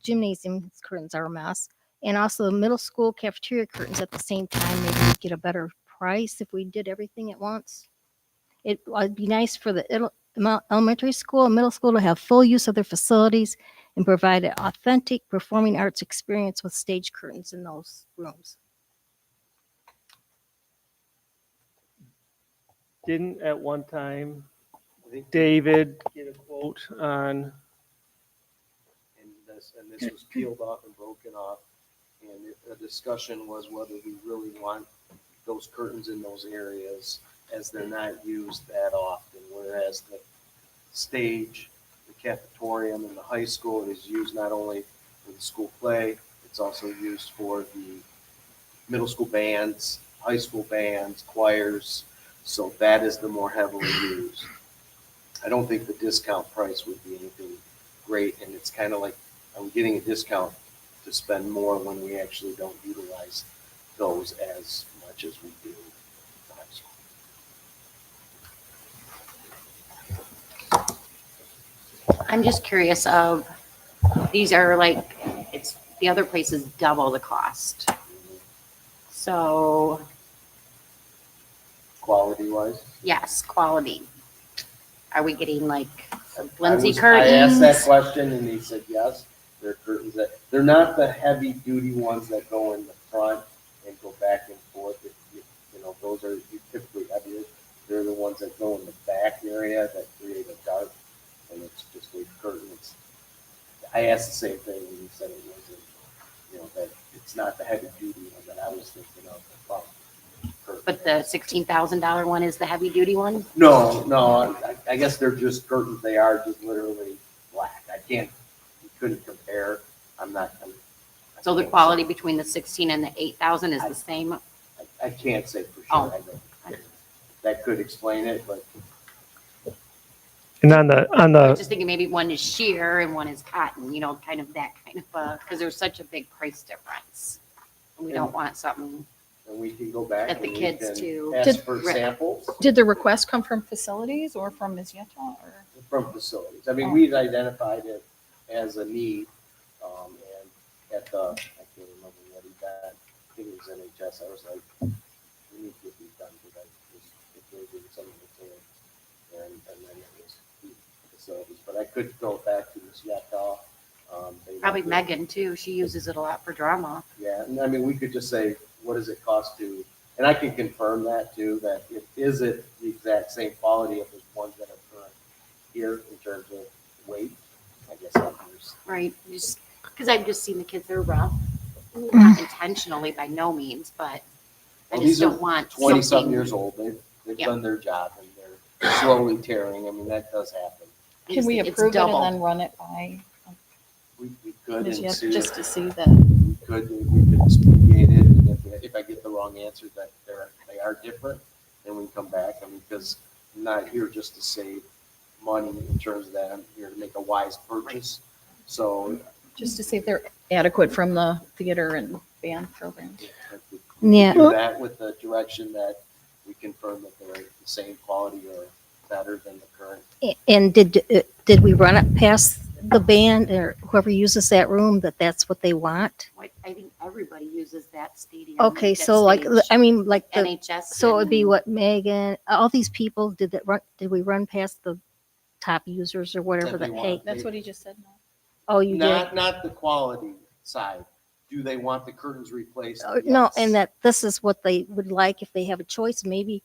gymnasium curtains are a mess, and also the middle school cafeteria curtains at the same time? Maybe we'd get a better price if we did everything at once. It'd be nice for the elementary school and middle school to have full use of their facilities and provide an authentic performing arts experience with stage curtains in those rooms. Didn't at one time David get a quote on? And this was peeled off and broken off. And the discussion was whether we really want those curtains in those areas, as they're not used that often, whereas the stage, the cafetorium in the high school is used not only for the school play, it's also used for the middle school bands, high school bands, choirs. So that is the more heavily used. I don't think the discount price would be anything great, and it's kind of like I'm getting a discount to spend more when we actually don't utilize goes as much as we do the high school. I'm just curious of, these are like, it's, the other place is double the cost. So, Quality wise. yes, quality. Are we getting like I flimsy asked that curtains? question and he said, yes, they're curtains that, they're not the heavy duty ones that go in the front and go back and forth. You know, those are typically heavier. They're the ones that go in the back area that create a dark, and it's just a curtain. I asked the same thing and he said it wasn't, you know, that it's not the heavy duty one that I was thinking of. But the $16,000 one is the heavy duty one? No, I guess they're just curtains. They are just literally black. You couldn't compare. So the quality between the 16 and the 8,000 is the same? I can't say for sure. Oh. That could explain it, but And on I the was just thinking maybe one is sheer and one is cotton, you know, kind of that kind of, because there's such a big price difference. And we don't want something. and we can go back. Get the and we kids can to- ask Did- for samples Did the request come from facilities or from Ms. Yetta or? from facilities. I mean, Oh. we'd identified it as a need, and at the, I can't remember what he got, I think it was NHS, I was like, we need to get these done, because if they're doing something to it, and then it was the facilities, but I could go back to this Yetta. Probably Megan too. She uses it a lot for drama. Yeah, and I mean, we could just say, what does it cost to, and I can confirm that too, that is it the exact same quality of the ones that are current here in terms of weight? I guess there's, Right, just, because I've just seen the kids, they're rough. Not intentionally by no means, but I well, just these don't are want 20-something something. years old, they've Yeah. done their job, and they're slowly tearing, I mean, that does happen. I Can just we think it's approve it and double. then run it by We could, Ms. and Yetta see, just to see that? we could expedite it, and if I get the wrong answer, that they are different, then we can come back, I mean, because I'm not here just to save money in terms of that, I'm here to make a wise purchase, so. Just to see if they're adequate from the theater and band program. Yeah. Do that with the direction that we confirm that they're the same quality or better than the current. And did we run it past the band or whoever uses that room that that's what they want? I think everybody uses that stadium. Okay, that so like, stage. I mean, like the, NHS. so it'd be and- what Megan, all these people, did we run past the top users or whatever That that they pay? want. That's what he just said. No. Oh, you did? Not the quality side. Do they want the curtains replaced? No, Yes. and that this is what they would like if they have a choice. Maybe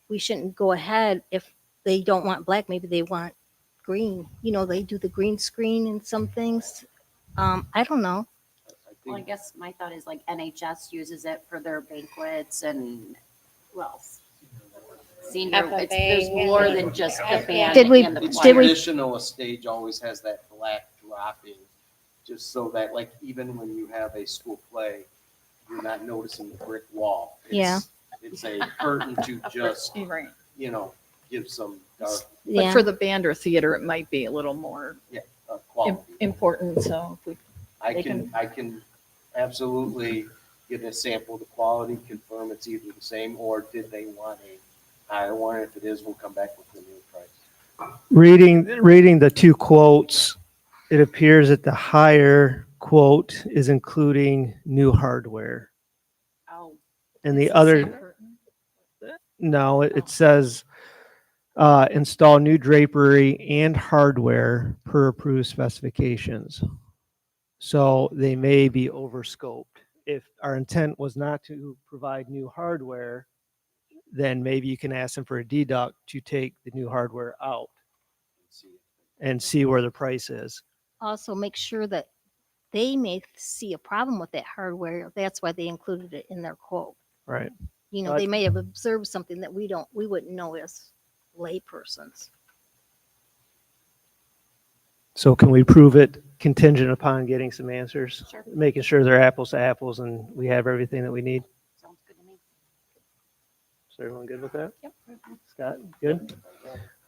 we shouldn't go ahead if they don't want black, maybe they want green. You know, they do the green screen and some things. I don't know. Well, I guess my thought is like NHS uses it for their banquets and who else? Senior, FFA, there's more than just the band Did we- and the It's did we- choir. traditional, a stage always has that black dropping, just so that like even when you have a school play, you're not noticing the brick wall. Yeah. It's a curtain to just, You're right. you know, give some dark But Yeah. for the band or theater, it might be a little more quality. important. So if we, I they can absolutely get a sample of the quality, confirm it's either the same, or did they want a higher one? If it is, we'll come back with the new price. reading the two quotes, it appears that the higher quote is including new hardware. Oh, And the it's other, same curtain? no, it says install new drapery and hardware per approved specifications. So they may be overscoped. If our intent was not to provide new hardware, then maybe you can ask them for a deduct to take the new hardware out and see where the price is. Also make sure that they may see a problem with that hardware. That's why they included it in their quote. Right. You know, But- they may have observed something that we wouldn't know as laypersons. So can we prove it contingent upon getting some answers? Sure. Making sure they're apples to apples and we have everything that we need? Sounds good to me. Is everyone good with that? Yep. Scott, good?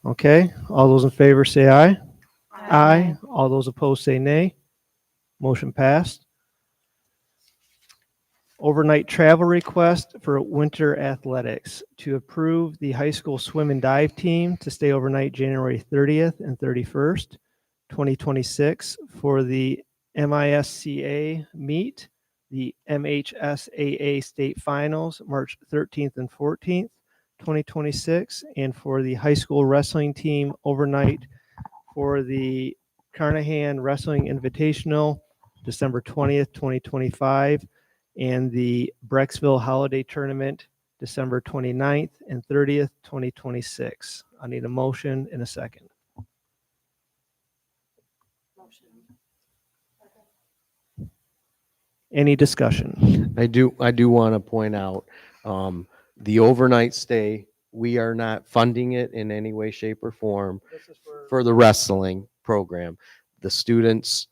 Okay, all those in favor say aye. Aye. All those opposed say nay. Motion passed. Overnight travel request for winter athletics to approve the high school swim and dive team to stay overnight January 30th and 31st, 2026 for the MISCA meet, the MHSAA state finals, March 13th and 14th, 2026, and for the high school wrestling team overnight for the Carnahan Wrestling Invitational, December 20th, 2025, and the Brecksville Holiday Tournament, December 29th and 30th, 2026. I need a motion in a second. Any discussion? I do want to point out, the overnight stay, we are not funding it in any way, shape, or form for the wrestling program. The students,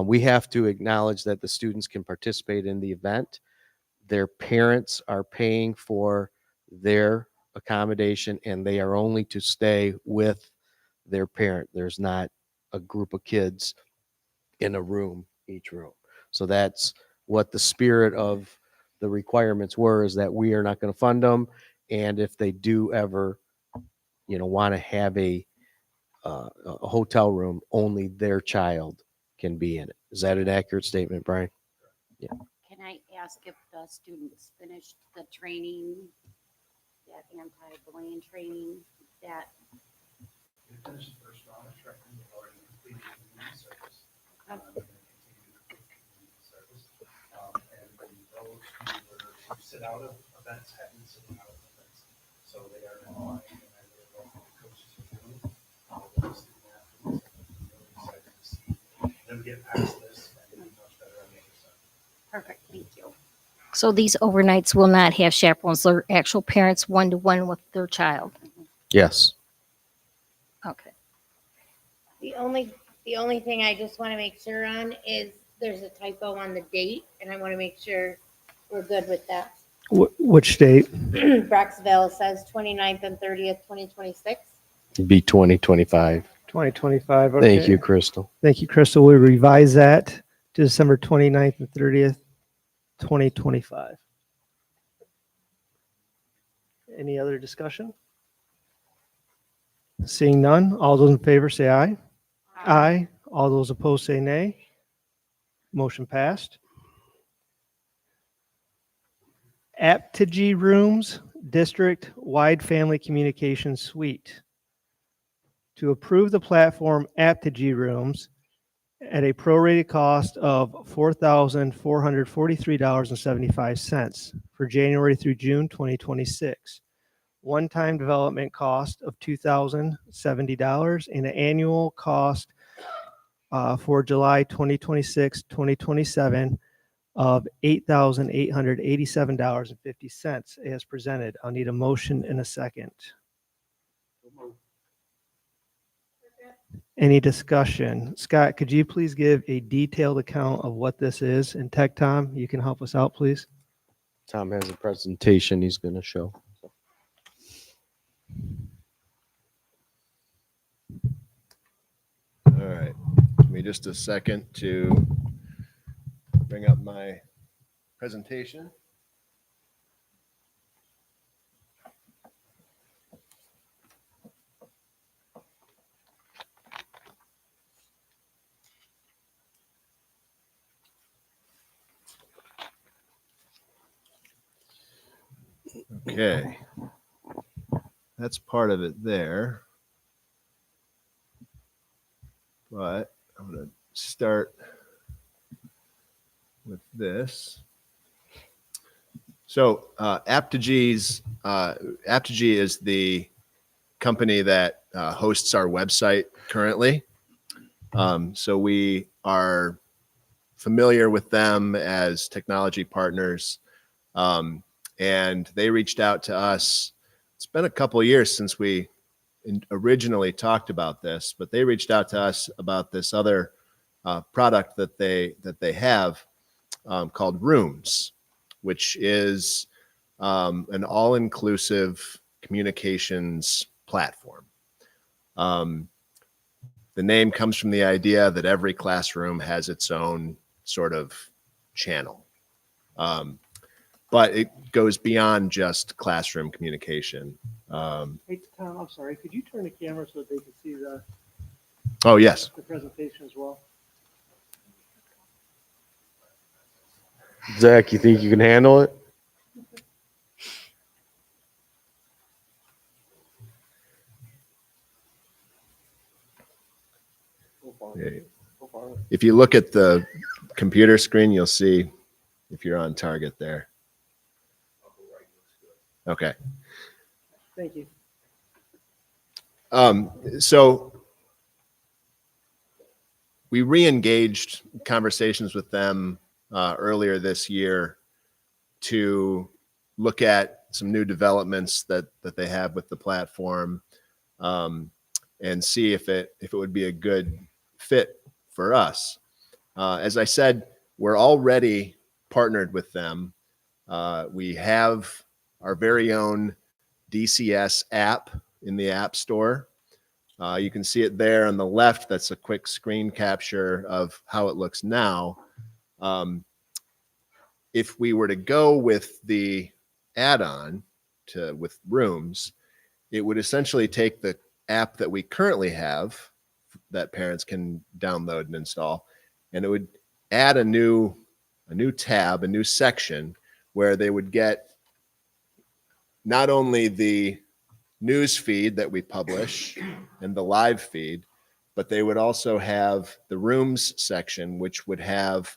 we have to acknowledge that the students can participate in the event. Their parents are paying for their accommodation, and they are only to stay with their parent. There's not a group of kids in a room, each room. So that's what the spirit of the requirements were, is that we are not going to fund them. And if they do ever, want to have a hotel room, only their child can be in it. Is that an accurate statement, Brian? Yeah. Can I ask if the students finished the training, that anti-bullying training, that? We finished the first round of training, we've already completed community service. And those who sit out of events have been sitting out of events. So they are in line, and I really love what the coaches are doing. The student athletes have been really excited to see them get past this and be much better on the other side. Perfect, thank you. So these overnights will not have chaperones, they're actual parents one-to-one with their child. Yes. Okay. The only thing I just want to make sure on is there's a typo on the date, and I want to make sure we're good with that. Which date? Brecksville says 29th and 30th, 2026. It'd be 2025. 2025. Okay. Thank you, Crystal. Thank you, Crystal. We revise that to December 29th and 30th, 2025. Any other discussion? Seeing none, all those in favor say aye. Aye. All those opposed say nay. Motion passed. Aptgy Rooms District Wide Family Communication Suite. To approve the platform Aptgy Rooms at a prorated cost of $4,443.75 for January through June 2026. One-time development cost of $2,070 and an annual cost for July 2026, 2027 of $8,887.50 as presented. I'll need a motion in a second. Any discussion? Scott, could you please give a detailed account of what this is? And Tech Tom, you can help us out, please. Tom has a presentation he's going to show. All right. Give me just a second to bring up my presentation. Okay. That's part of it there. But I'm going to start with this. So Aptgy is the company that hosts our website currently. So we are familiar with them as technology partners. And they reached out to us. It's been a couple of years since we originally talked about this, but they reached out to us about this other product that they have called Rooms, which is an all-inclusive communications platform. The name comes from the idea that every classroom has its own sort of channel. but it goes beyond just classroom communication. Hey, Tom, I'm sorry. Could you turn the camera so that they can see the Oh, yes. presentation as well? Zach, you think you can handle it? If you look at the computer screen, you'll see if you're on target there. Okay. Thank you. So we re-engaged conversations with them earlier this year to look at some new developments that they have with the platform, and see if it would be a good fit for us. As I said, we're already partnered with them. We have our very own DCS app in the App Store. You can see it there on the left. That's a quick screen capture of how it looks now. If we were to go with the add-on with Rooms, it would essentially take the app that we currently have that parents can download and install, and it would add a new tab, a new section where they would get not only the news feed that we publish and the live feed, but they would also have the Rooms section, which would have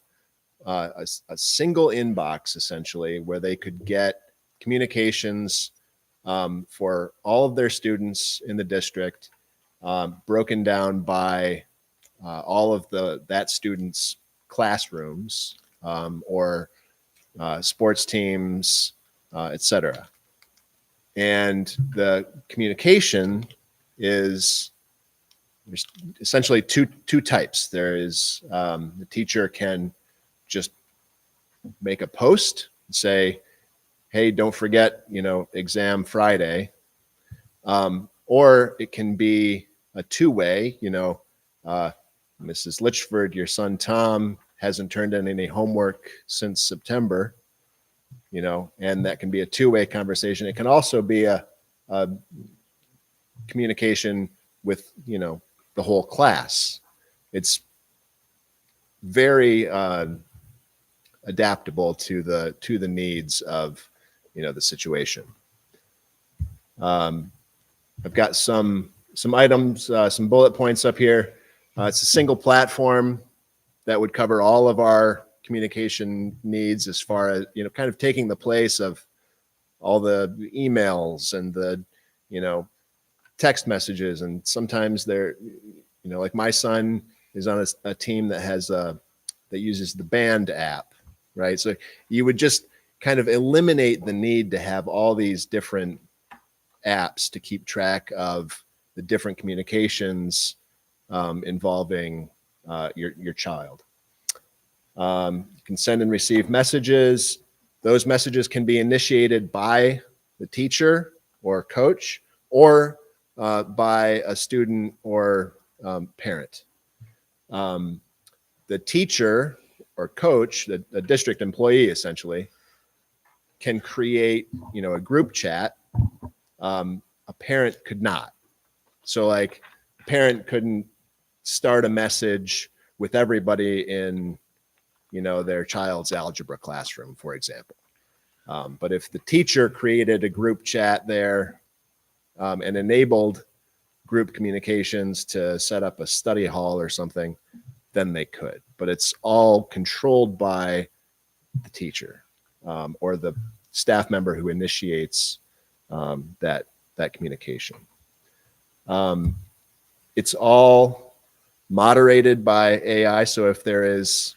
a single inbox essentially where they could get communications for all of their students in the district, broken down by all of that student's classrooms or sports teams, etc. And the communication is there's essentially two types. There is the teacher can just make a post and say, hey, don't forget, exam Friday. Or it can be a two-way, Mrs. Litchford, your son Tom hasn't turned in any homework since September, and that can be a two-way conversation. It can also be a communication with, the whole class. It's very adaptable to the needs of, the situation. I've got some items, some bullet points up here. It's a single platform that would cover all of our communication needs as far as, kind of taking the place of all the emails and the, text messages. And sometimes they're, like my son is on a team that has that uses the Band app, right? So you would just kind of eliminate the need to have all these different apps to keep track of the different communications involving your child. You can send and receive messages. Those messages can be initiated by the teacher or coach or by a student or parent. The teacher or coach, the district employee essentially, can create, a group chat. A parent could not. So like a parent couldn't start a message with everybody in, their child's algebra classroom, for example. But if the teacher created a group chat there and enabled group communications to set up a study hall or something, then they could. But it's all controlled by the teacher or the staff member who initiates that communication. It's all moderated by AI. So if there is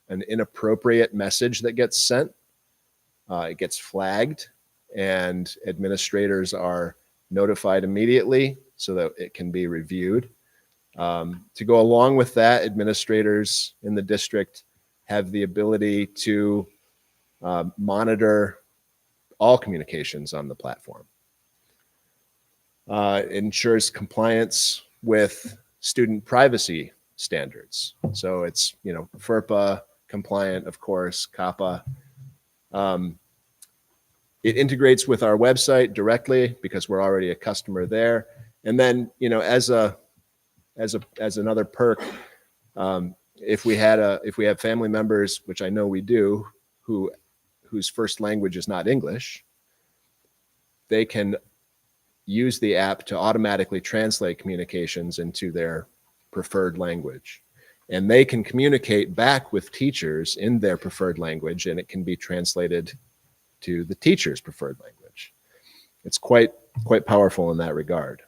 an inappropriate message that gets sent, it gets flagged and administrators are notified immediately so that it can be reviewed. To go along with that, administrators in the district have the ability to monitor all communications on the platform. It ensures compliance with student privacy standards. So it's, FERPA compliant, of course, COPPA. it integrates with our website directly because we're already a customer there. And then, as another perk, if we have family members, which I know we do, whose first language is not English, they can use the app to automatically translate communications into their preferred language. And they can communicate back with teachers in their preferred language, and it can be translated to the teacher's preferred language. It's quite powerful in that regard.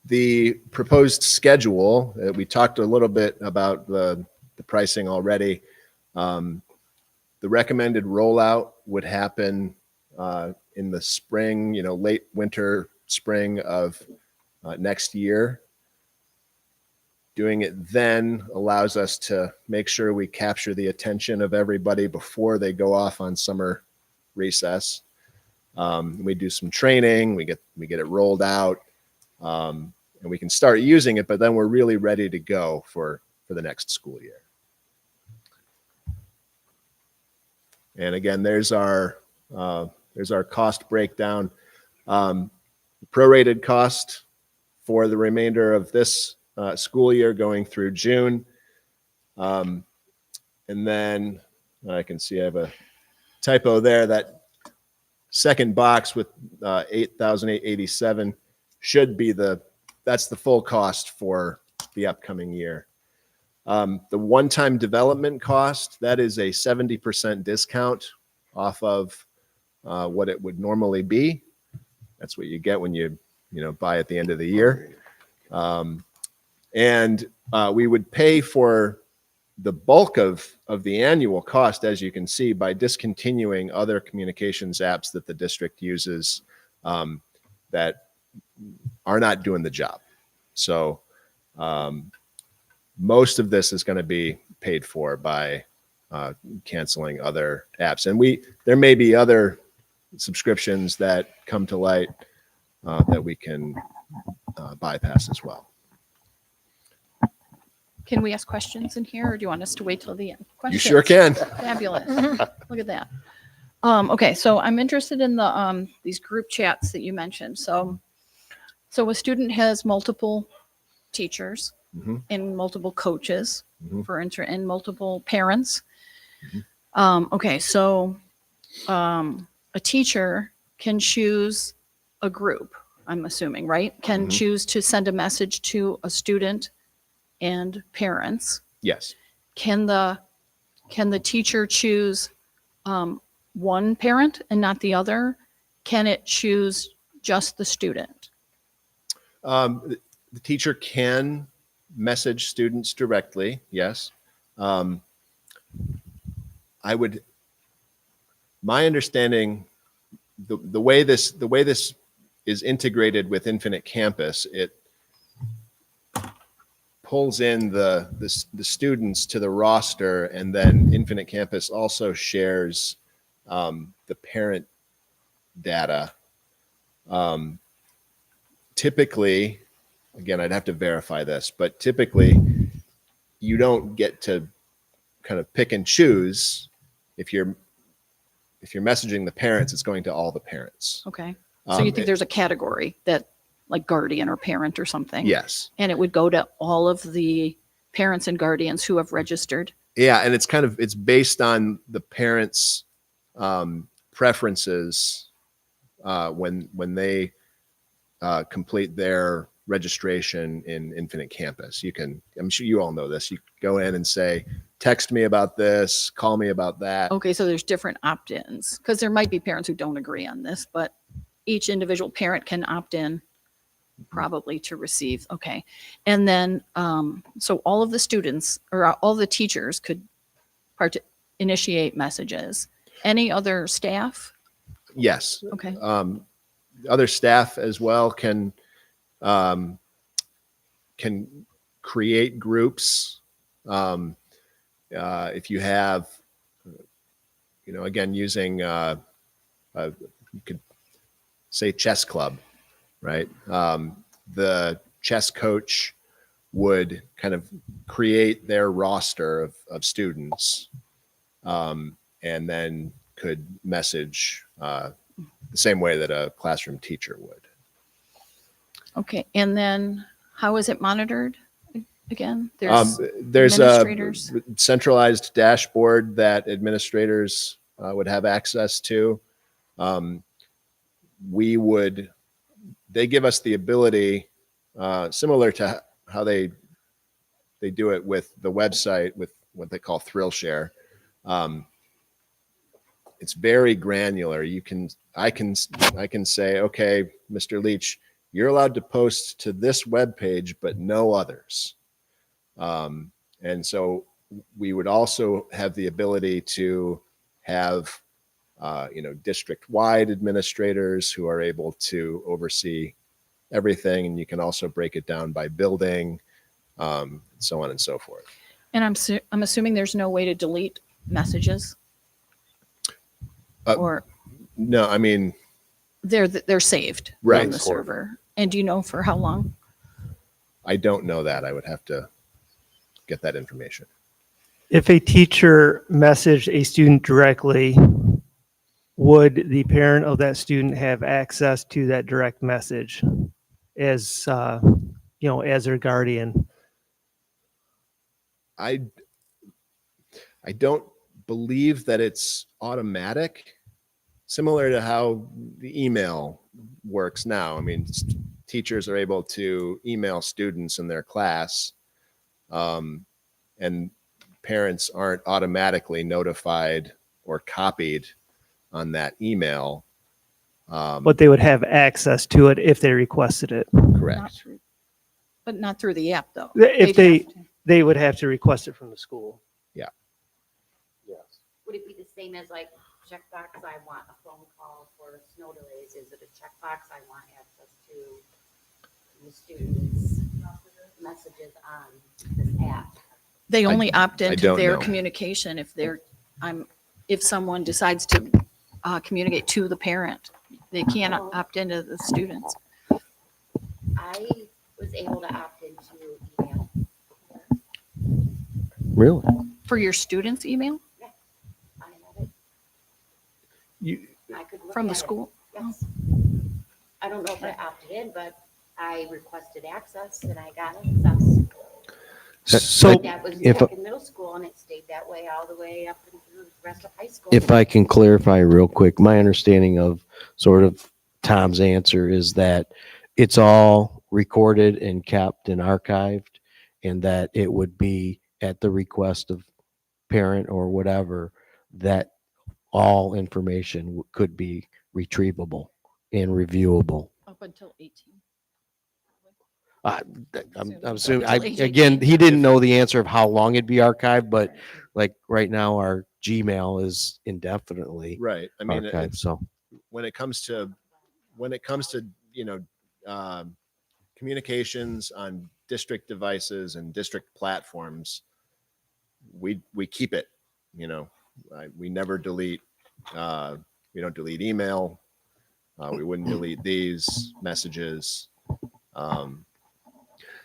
The proposed schedule, we talked a little bit about the pricing already. The recommended rollout would happen in the spring, late winter, spring of next year. Doing it then allows us to make sure we capture the attention of everybody before they go off on summer recess. We do some training, we get it rolled out, and we can start using it, but then we're really ready to go for the next school year. And again, there's our cost breakdown. Prorated cost for the remainder of this school year going through June. And then I can see I have a typo there. That second box with 8,887 should be that's the full cost for the upcoming year. The one-time development cost, that is a 70% discount off of what it would normally be. That's what you get when you buy at the end of the year. And we would pay for the bulk of the annual cost, as you can see, by discontinuing other communications apps that the district uses that are not doing the job. So most of this is going to be paid for by canceling other apps. And there may be other subscriptions that come to light that we can bypass as well. Can we ask questions in here, or do you want us to wait till the end? Questions? You sure can. Fabulous. Look at that. Okay, so I'm interested in these group chats that you mentioned. So a student has multiple teachers and multiple coaches and multiple parents. Okay, so a teacher can choose a group, I'm assuming, right? Can choose to send a message to a student and parents. Yes. Can the teacher choose one parent and not the other? Can it choose just the student? The teacher can message students directly. Yes. My understanding, the way this is integrated with Infinite Campus, it pulls in the students to the roster, and then Infinite Campus also shares the parent data. Typically, again, I'd have to verify this, but typically you don't get to kind of pick and choose. If you're messaging the parents, it's going to all the parents. Okay. So you think there's a category that, like guardian or parent or something? Yes. And it would go to all of the parents and guardians who have registered? Yeah, and it's based on the parents' preferences when they complete their registration in Infinite Campus. I'm sure you all know this. You go in and say, text me about this, call me about that. Okay, so there's different opt-ins, because there might be parents who don't agree on this, but each individual parent can opt in probably to receive. Okay. And then, so all of the students or all the teachers could initiate messages. Any other staff? Yes. Okay. Other staff as well can create groups. If you have, again, using, you could say chess club, right? The chess coach would kind of create their roster of students. and then could message the same way that a classroom teacher would. Okay, and then how is it monitored again? There's administrators? a centralized dashboard that administrators would have access to. They give us the ability, similar to how they do it with the website with what they call Thrill Share. It's very granular. I can say, okay, Mr. Leach, you're allowed to post to this web page, but no others. And so we would also have the ability to have, district-wide administrators who are able to oversee everything. And you can also break it down by building, so on and so forth. And I'm assuming there's no way to delete messages? Or No, I mean, they're saved Right. on the server. And do you know for how long? I don't know that. I would have to get that information. If a teacher messaged a student directly, would the parent of that student have access to that direct message as, as their guardian? I don't believe that it's automatic, similar to how the email works now. I mean, teachers are able to email students in their class, and parents aren't automatically notified or copied on that email. But they would have access to it if they requested it. Correct. But not through the app, though. If They'd have to. they would have to request it from the school. Yeah. Yes. Would it be the same as like checkbox, I want a phone call for snow delays? Is it a checkbox, I want access to the students' messages on this app? They only opt I into don't their know. communication if someone decides to communicate to the parent. They can't opt into the students. I was able to opt into email. Really? For your students' email I have it. You, I could look from the at it. school? Yes. I don't know if I opted in, but I requested access and I got access. So That was if- back in middle school and it stayed that way all the way up into the rest of high school. If I can clarify real quick, my understanding of sort of Tom's answer is that it's all recorded and kept and archived, and that it would be at the request of parent or whatever, that all information could be retrievable and reviewable. Up until 18. I'm assuming, Until age again, 18. he didn't know the answer of how long it'd be archived, but like right now, our Gmail is indefinitely right. I mean, archived, it's, so. when it comes to communications on district devices and district platforms, we keep it. We never delete. We don't delete email. We wouldn't delete these messages.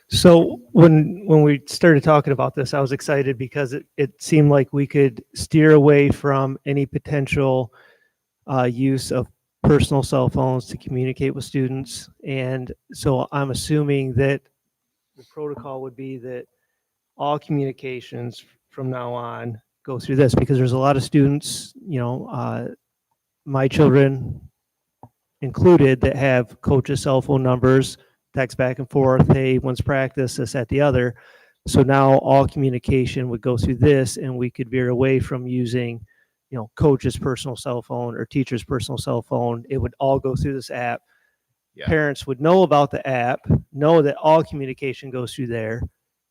So when we started talking about this, I was excited because it seemed like we could steer away from any potential use of personal cell phones to communicate with students. And so I'm assuming that the protocol would be that all communications from now on go through this, because there's a lot of students, my children included, that have coaches' cell phone numbers, text back and forth, hey, when's practice, this, that, the other. So now all communication would go through this, and we could veer away from using, coach's personal cell phone or teacher's personal cell phone. It would all go through this app. Yeah. Parents would know about the app, know that all communication goes through there.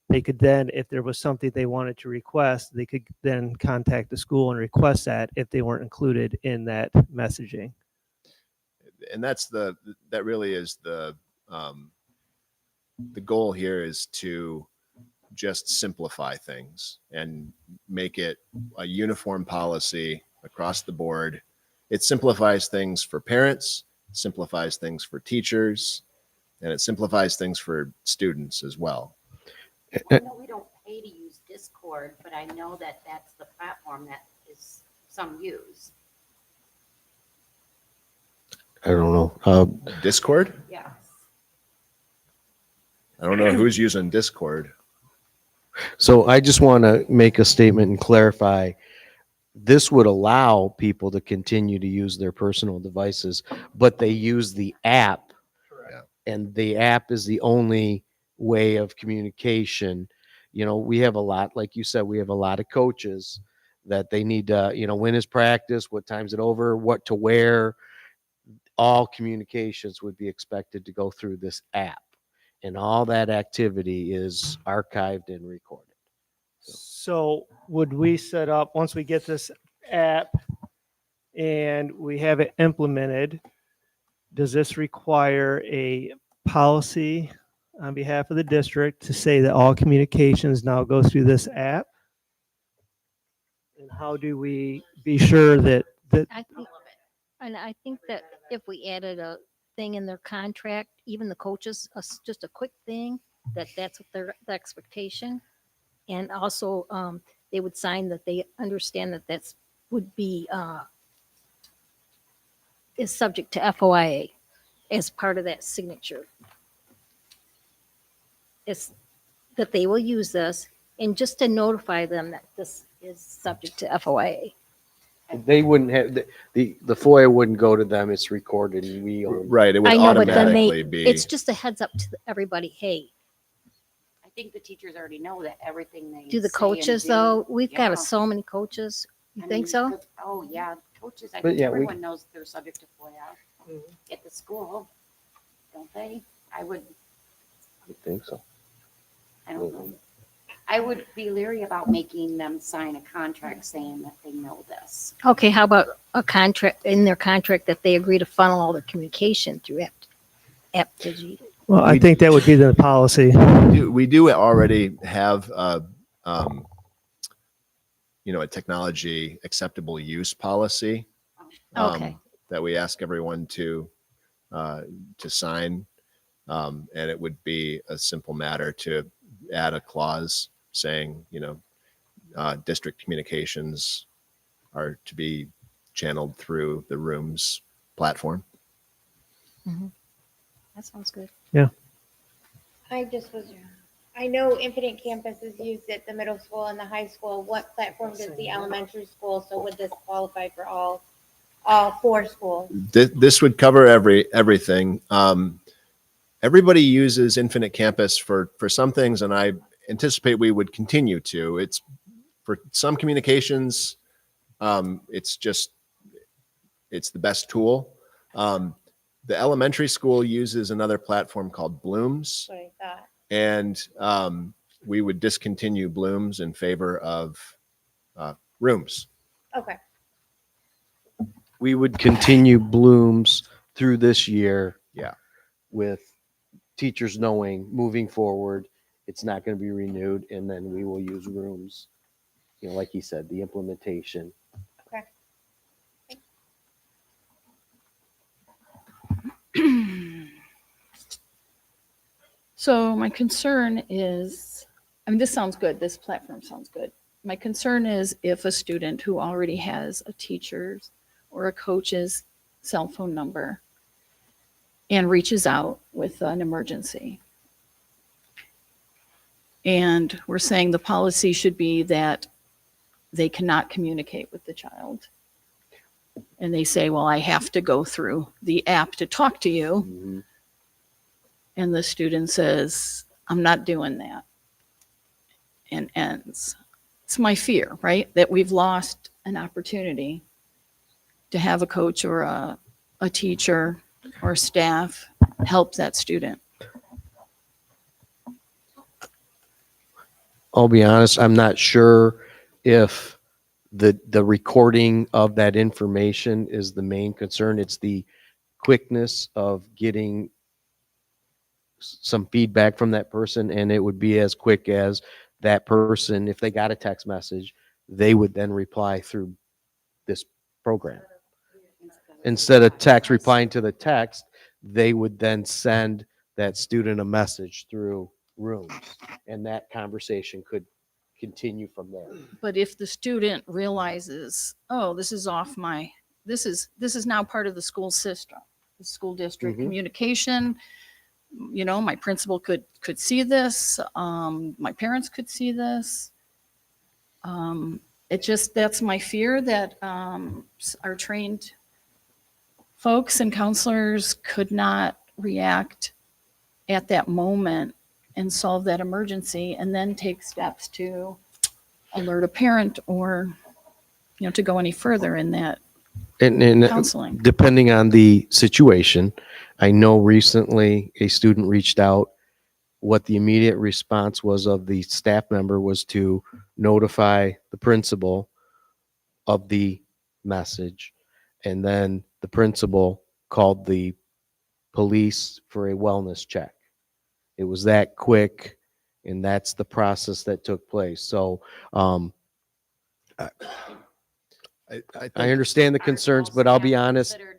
They could then, if there was something they wanted to request, they could then contact the school and request that if they weren't included in that messaging. And that really is the goal here, is to just simplify things and make it a uniform policy across the board. It simplifies things for parents, simplifies things for teachers, and it simplifies things for students as well. I know we don't pay to use Discord, but I know that that's the platform that is some use. I don't know. Discord? Yes. I don't know who's using Discord. So I just want to make a statement and clarify. This would allow people to continue to use their personal devices, but they use the app. Correct. And the app is the only way of communication. You know, we have a lot, like you said, we have a lot of coaches that they need to, you know, when is practice, what time's it over, what to wear. All communications would be expected to go through this app. And all that activity is archived and recorded. So would we set up, once we get this app and we have it implemented, does this require a policy on behalf of the district to say that all communications now go through this app? And how do we be sure that I think that if we added a thing in their contract, even the coaches, just a quick thing, that's what the expectation. And also, they would sign that they understand that that's would be, is subject to FOIA as part of that signature. It's that they will use this, and just to notify them that this is subject to FOIA. They wouldn't have, the FOIA wouldn't go to them. It's recorded and we own. Right. It would I know, but then automatically be. it's just a heads up to everybody. Hey, I think the teachers already know that everything they do the say and coaches do- though? We've Yeah. got so many coaches. You I think mean, so? but- Oh, yeah, coaches, I But think yeah, we- everyone knows they're subject to FOIA at the school, don't they? I think so. don't know. I would be leery about making them sign a contract saying that they know this. Okay, how about a contract, in their contract, that they agree to funnel all their communication through AppDigi? well, I think that would be the policy. We do already have you know, a technology acceptable use policy Okay. that we ask everyone to sign, and it would be a simple matter to add a clause saying, you know, district communications are to be channeled through the Rooms platform. That sounds good. I know Infinite Campus is used at the middle school and the high school. What platform does the elementary school? So would this qualify for all four schools? This would cover everything. Everybody uses Infinite Campus for some things, and I anticipate we would continue to. It's for some communications, it's the best tool. The elementary school uses another platform called Blooms, That's what I thought. and we would discontinue Blooms in favor of Rooms. Okay. We would continue Blooms through this year. Yeah. With teachers knowing moving forward, it's not going to be renewed, and then we will use Rooms. You know, like he said, the implementation. Okay. So my concern is, I mean, this sounds good. This platform sounds good. My concern is if a student who already has a teacher's or a coach's cell phone number and reaches out with an emergency. And we're saying the policy should be that they cannot communicate with the child. And they say, well, I have to go through the app to talk to you. Mm-hmm. And the student says, I'm not doing that, and ends. It's my fear, right? That we've lost an opportunity to have a coach or a teacher or staff help that student. I'll be honest, I'm not sure if the recording of that information is the main concern. It's the quickness of getting some feedback from that person, and it would be as quick as that person, if they got a text message, they would then reply through this program. Instead of text replying to the text, they would then send that student a message through Rooms, and that conversation could continue from there. But if the student realizes, oh, this is this is now part of the school system, the school district Mhm. communication, my principal could see this, my parents could see this. That's my fear that our trained folks and counselors could not react at that moment and solve that emergency and then take steps to alert a parent or, to go any further in that And counseling. depending on the situation, I know recently a student reached out. What the immediate response was of the staff member was to notify the principal of the message. And then the principal called the police for a wellness check. It was that quick, and that's the process that took place. So I think understand the Are concerns, all but I'll be staff honest. considered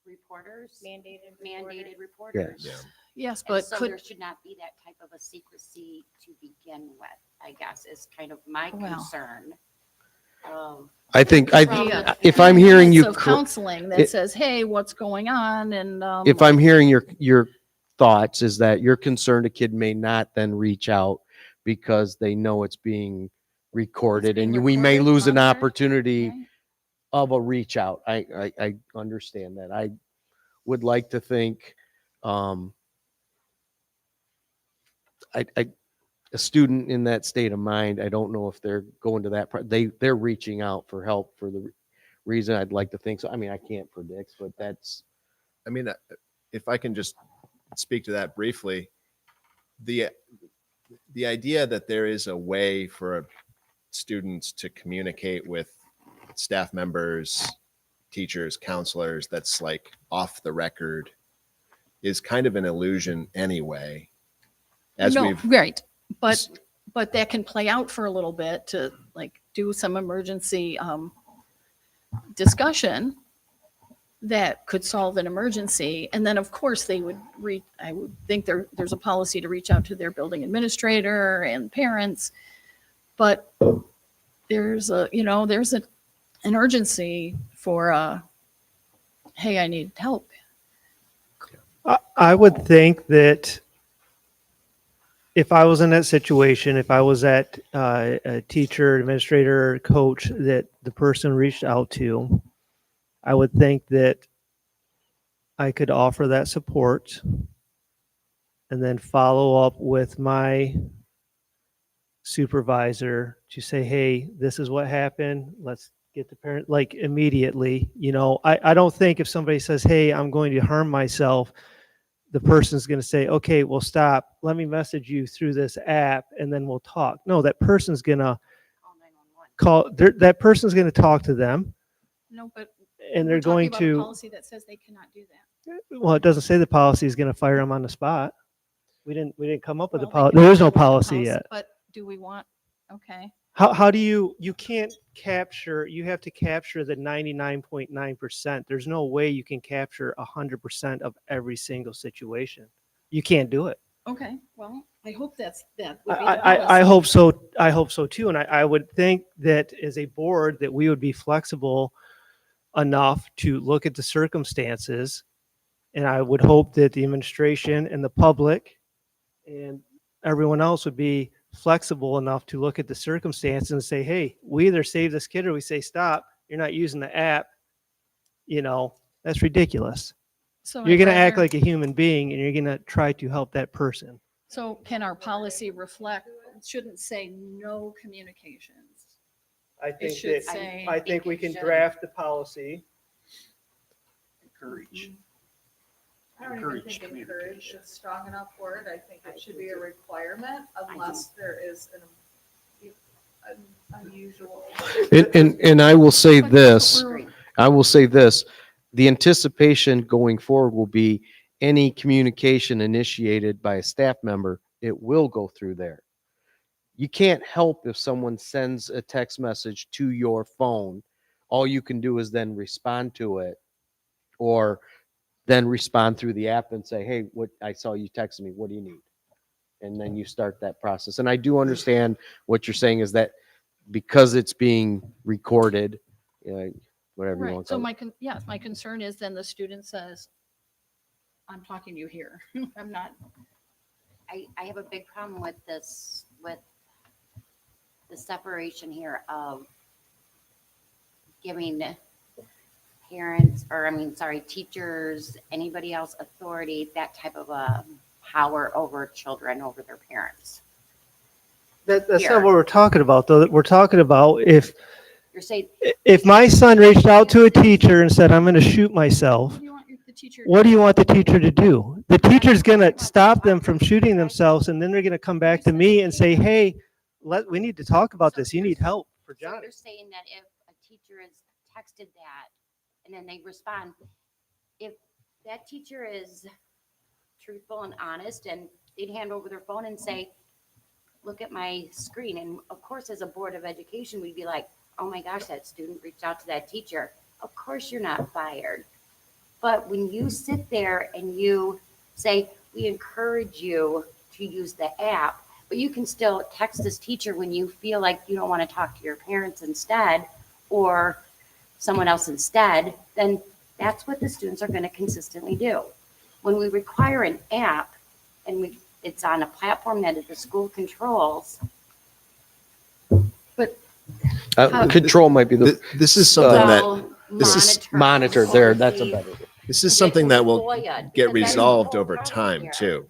Reporters, mandated Yeah. reporters. Yes, And but so could, there should not be that type of a secrecy to begin with, I guess, is kind of my Well. concern. I think Yeah. if I'm hearing minutes you, of counseling that says, hey, what's going on? And if I'm hearing your thoughts, is that you're concerned a kid may not then reach out because they know it's being recorded, being and we may recorded, lose an monitored, opportunity right? of a reach out. I understand that. I would like to think, I a student in that state of mind, I don't know if they're going to that. They're reaching out for help for the reason. I'd like to think so. I mean, I can't predict, but that's. I mean, if I can just speak to that briefly, the idea that there is a way for students to communicate with staff members, teachers, counselors that's like off the record is kind of an illusion anyway. As No, we've right, but that can play out for a little bit to like do some emergency discussion that could solve an emergency. And then, of course, I would think there's a policy to reach out to their building administrator and parents. But there's an urgency for, hey, I need help. I would think that if I was in that situation, if I was that a teacher, administrator, coach that the person reached out to, I would think that I could offer that support and then follow up with my supervisor to say, hey, this is what happened. Let's get the parent, like immediately. I don't think if somebody says, hey, I'm going to harm myself, the person's going to say, okay, well, stop. Let me message you through this app and then we'll talk. No, that person's going to that person's going to talk to them. No, but and we're they're talking going about a to, policy that says they cannot do that. well, it doesn't say the policy is going to fire them on the spot. We didn't come up with the Well, policy. they can There is no write the policy yet. But do we want, okay. How do you can't capture, you have to capture the 99.9%. There's no way you can capture 100% of every single situation. You can't do it. Okay, well, I hope that would be the I policy. hope so. I hope so too. And I would think that as a board that we would be flexible enough to look at the circumstances. And I would hope that the administration and the public and everyone else would be flexible enough to look at the circumstances and say, hey, we either save this kid or we say, stop, you're not using the app. That's ridiculous. So You're I'd going to act rather- like a human being and you're going to try to help that person. So can our policy reflect, it shouldn't say no communications. I It should say. I think we can draft the policy. Encourage. I don't even think encourage is strong enough word. I think it should be a requirement unless there is an unusual. And I will say this, the anticipation going forward will be any communication initiated by a staff member, it will go through there. You can't help if someone sends a text message to your phone. All you can do is then respond to it or then respond through the app and say, hey, what I saw you texting me. What do you need? and then you start that process. And I do understand what you're saying is that because it's being recorded, you know, whatever you Right. want to So call it. my concern is then the student says, I'm talking to you here. I'm not. I have a big problem with this, with the separation here of giving parents, or teachers, anybody else authority, that type of a power over children, over their parents. That's not Here. what we're talking about, though. We're talking about You're saying, if my son reached out to a teacher and said, I'm going to shoot myself, What do you want the teacher? what do you want the teacher to do? The teacher's going to stop them from shooting themselves, and then they're going to come back to me and say, hey, we need to talk about this. You need help for so Johnny. you're saying that if a teacher has texted that and then they respond, if that teacher is truthful and honest, and they'd hand over their phone and say, look at my screen. And of course, as a board of education, we'd be like, oh my gosh, that student reached out to that teacher. Of course, you're not fired. But when you sit there and you say, we encourage you to use the app, but you can still text this teacher when you feel like you don't want to talk to your parents instead, or someone else instead, then that's what the students are going to consistently do. When we require an app and it's on a platform that the school controls, but Control might be the. This is something that well, this is Monitor there. That's a better. this is something that will FOIA, get because that is the resolved whole over problem time here. too.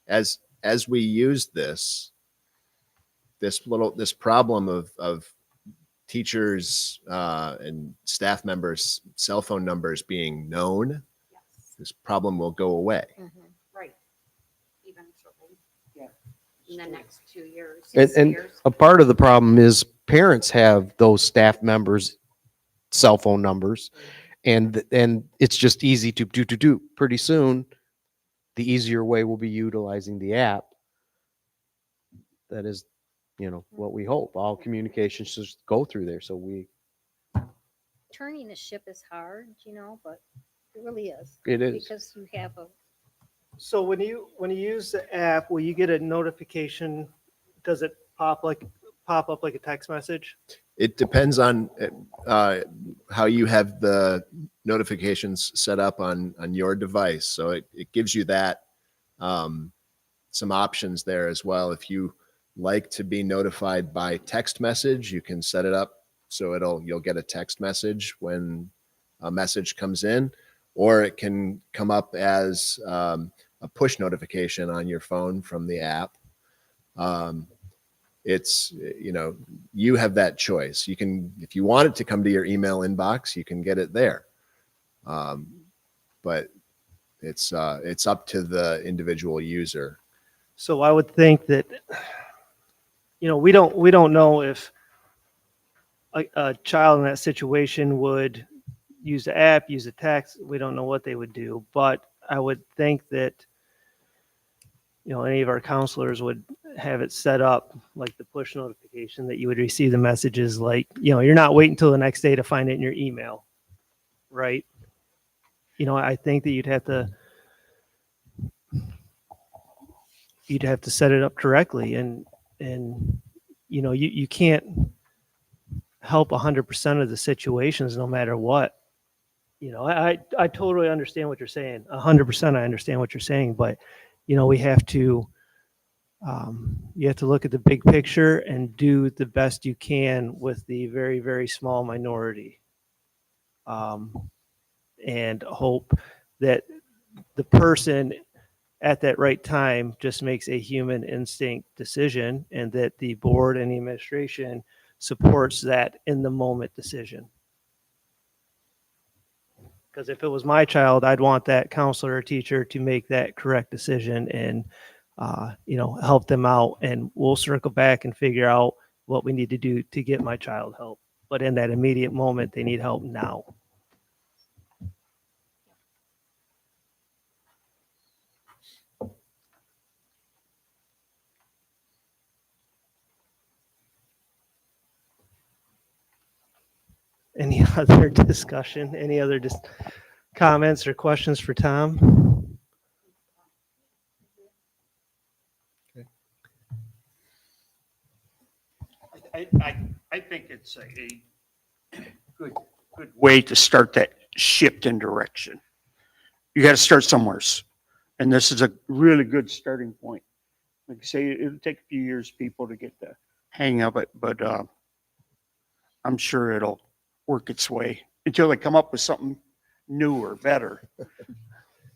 As we use this problem of teachers and staff members' cell phone numbers being known, this problem will go away. Right. Eventually. Yeah. In the next 2 years, And, 6 and years. a part of the problem is parents have those staff members' cell phone numbers, and it's just easy to do. Pretty soon, the easier way will be utilizing the app. That is, what we hope. All communications should go through there. So Turning the ship is hard, but it really is. It is. Because you have a So when you use the app, will you get a notification? Does it pop up like a text message? It depends on how you have the notifications set up on your device. So it gives you that some options there as well. If you like to be notified by text message, you can set it up so you'll get a text message when a message comes in, or it can come up as a push notification on your phone from the app. It's, you have that choice. You can, if you want it to come to your email inbox, you can get it there. But it's up to the individual user. So I would think that, we don't know if a child in that situation would use the app, use the text. We don't know what they would do, but I would think that, any of our counselors would have it set up like the push notification that you would receive the messages like, you're not waiting until the next day to find it in your email, right? I think that you'd have to set it up correctly, and you can't help 100% of the situations no matter what. I totally understand what you're saying. 100% I understand what you're saying, but we have to, you have to look at the big picture and do the best you can with the very, very small minority. And hope that the person at that right time just makes a human instinct decision, and that the board and the administration supports that in the moment decision. Because if it was my child, I'd want that counselor or teacher to make that correct decision and, help them out. And we'll circle back and figure out what we need to do to get my child help. But in that immediate moment, they need help now. Any other discussion? Any other comments or questions for Tom? I think it's a good way to start that shift in direction. You got to start somewhere, and this is a really good starting point. Like I say, it'll take a few years, people, to get the hang of it, but I'm sure it'll work its way until they come up with something new or better.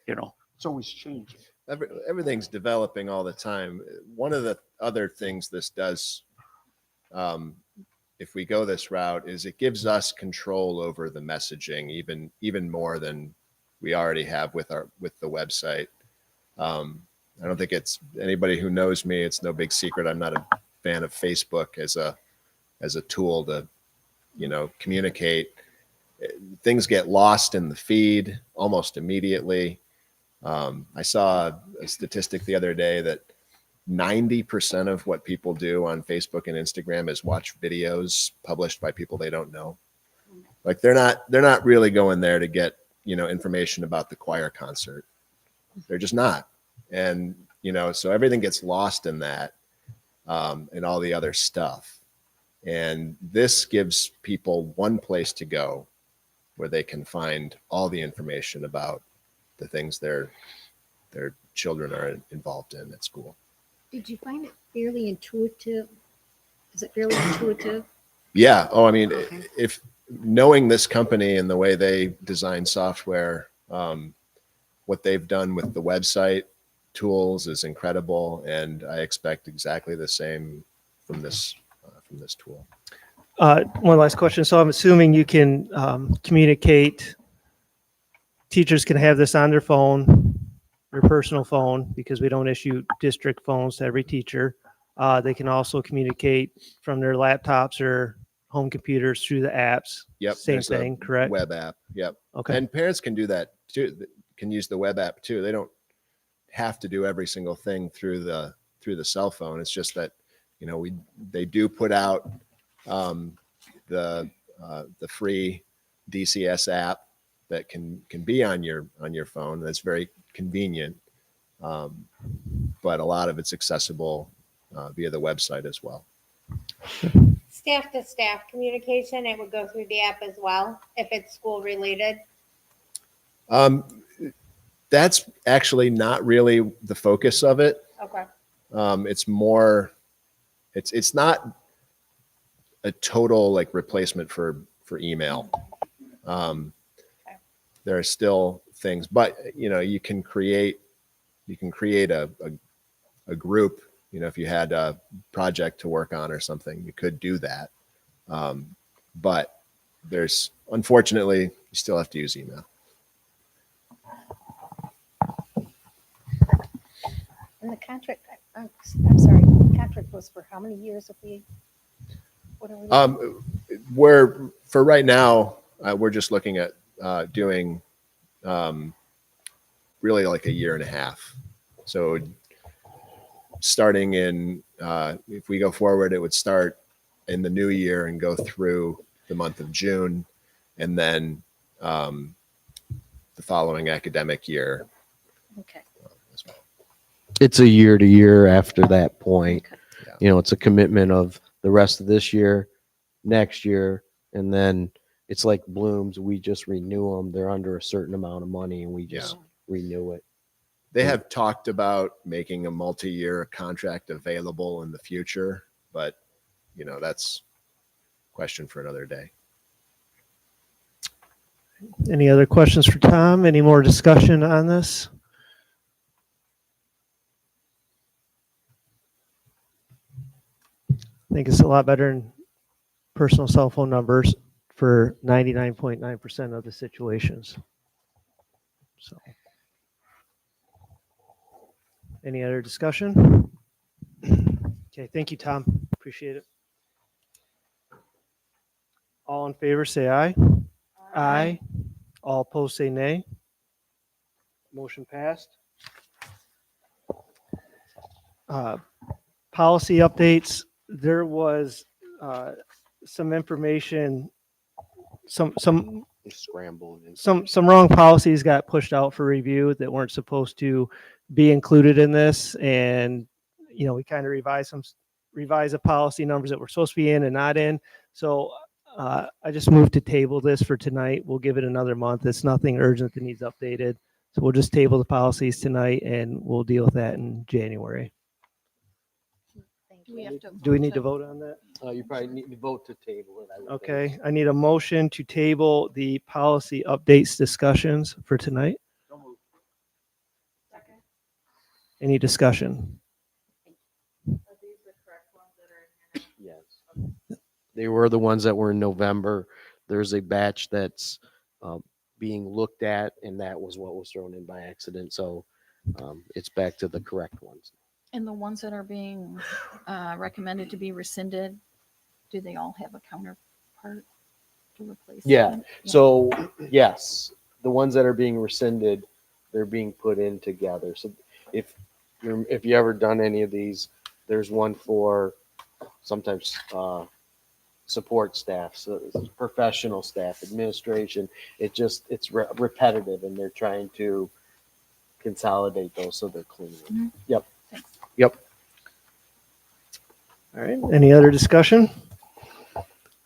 You know, it's always changing. Everything's developing all the time. One of the other things this does, if we go this route, is it gives us control over the messaging even more than we already have with the website. I don't think it's anybody who knows me. It's no big secret. I'm not a fan of Facebook as a tool to, communicate. Things get lost in the feed almost immediately. I saw a statistic the other day that 90% of what people do on Facebook and Instagram is watch videos published by people they don't know. Like they're not really going there to get, information about the choir concert. They're just not. And, so everything gets lost in that, and all the other stuff. And this gives people one place to go where they can find all the information about the things their children are involved in at school. Did you find it fairly intuitive? Is it fairly intuitive? Yeah. Oh, I mean, if knowing this company and the way they design software, what they've done with the website tools is incredible, and I expect exactly the same from this tool. One last question. So I'm assuming you can communicate. Teachers can have this on their phone, their personal phone, because we don't issue district phones to every teacher. They can also communicate from their laptops or home computers through the apps. Yep. Same thing, correct? Web app. Yep. Okay. And parents can do that too. Can use the web app too. They don't have to do every single thing through the cell phone. It's just that, they do put out the free DCS app that can be on your phone. That's very convenient. But a lot of it's accessible via the website as well. Staff to staff communication, it would go through the app as well, if it's school related. That's actually not really the focus of it. Okay. It's more, it's not a total like replacement for email. There are still things, but you can create a group. If you had a project to work on or something, you could do that. But unfortunately, you still have to use email. And the contract, I'm sorry, the contract was for how many years if we, what are we? For right now, we're just looking at doing really like a year and a half. So starting in, if we go forward, it would start in the new year and go through the month of June, and then the following academic year. Okay. As well. It's a year to year after that point. Okay. Yeah. It's a commitment of the rest of this year, next year, and then it's like Blooms. We just renew them. They're under a certain amount of money, and we just renew it. They have talked about making a multi-year contract available in the future, but that's a question for another day. Any other questions for Tom? Any more discussion on this? I think it's a lot better than personal cell phone numbers for 99.9% of the situations. So, any other discussion? Okay, thank you, Tom. Appreciate it. All in favor, say aye. Aye. All opposed, say nay. Motion passed. Policy updates. There was some information, some Scrambled. some wrong policies got pushed out for review that weren't supposed to be included in this, and we kind of revised revise the policy numbers that we're supposed to be in and not in. So I just moved to table this for tonight. We'll give it another month. It's nothing urgent that needs updated. So we'll just table the policies tonight and we'll deal with that in January. Do we have to Do we vote need to vote on that? You probably need to vote to table it. I would think. Okay, I need a motion to table the policy updates discussions for tonight. Any discussion? Yes. They were the ones that were in November. There's a batch that's being looked at, and that was what was thrown in by accident. So it's back to the correct ones. And the ones that are being recommended to be rescinded, do they all have a counterpart to replace? Yeah. them? So yes, the ones that are being rescinded, they're being put in together. So if you ever done any of these, there's one for sometimes support staff, so professional staff, administration. It's repetitive, and they're trying to consolidate those so they're clean. Mm-hmm. Yep. Thanks. Yep. All right, any other discussion?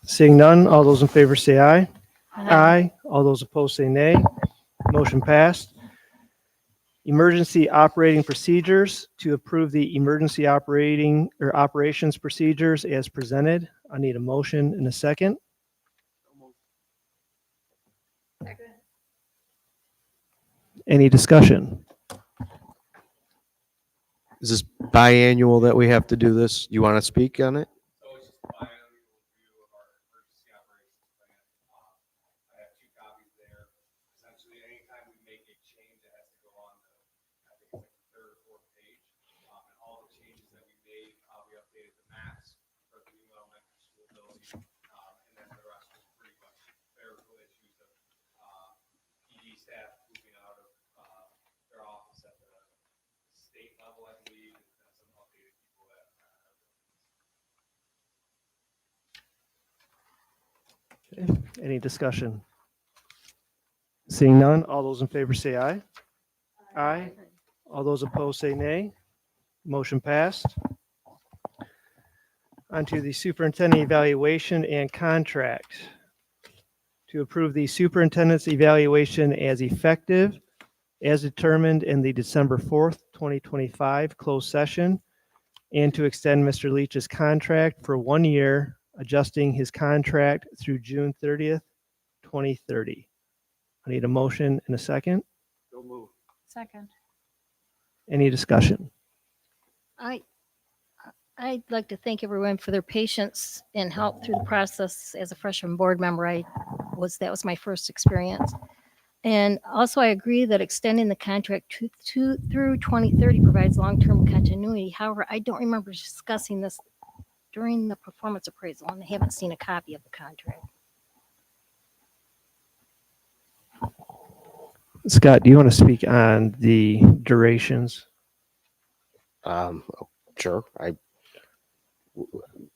Seeing none, all those in favor say aye. Aye. All those opposed say nay. Motion passed. Emergency operating procedures, to approve the emergency operating or operations procedures as presented. I need a motion and a second. Any discussion? Is this biannual that we have to do this? You want to speak on it? So it's just a biannual review of our emergency operations plan. I have two copies there. Essentially, anytime we make a change, it has to go on the, I think it's like the third or fourth page. And all the changes that we made, we updated the maps for the new elementary school building. And then the rest was pretty much clerical issues of PD staff moving out of their office at the state level, I believe, and then some updated people that Any discussion? Seeing none, all those in favor say aye. Aye. All those opposed say nay. Motion passed. On to the superintendent evaluation and contract. To approve the superintendent's evaluation as effective as determined in the December 4th, 2025 closed session, and to extend Mr. Leach's contract for 1 year, adjusting his contract through June 30th, 2030. I need a motion and a second. Second. Any discussion? I'd like to thank everyone for their patience and help through the process. As a freshman board member, that was my first experience. And also, I agree that extending the contract through 2030 provides long-term continuity. However, I don't remember discussing this during the performance appraisal, and I haven't seen a copy of the contract. Scott, do you want to speak on the durations? Sure.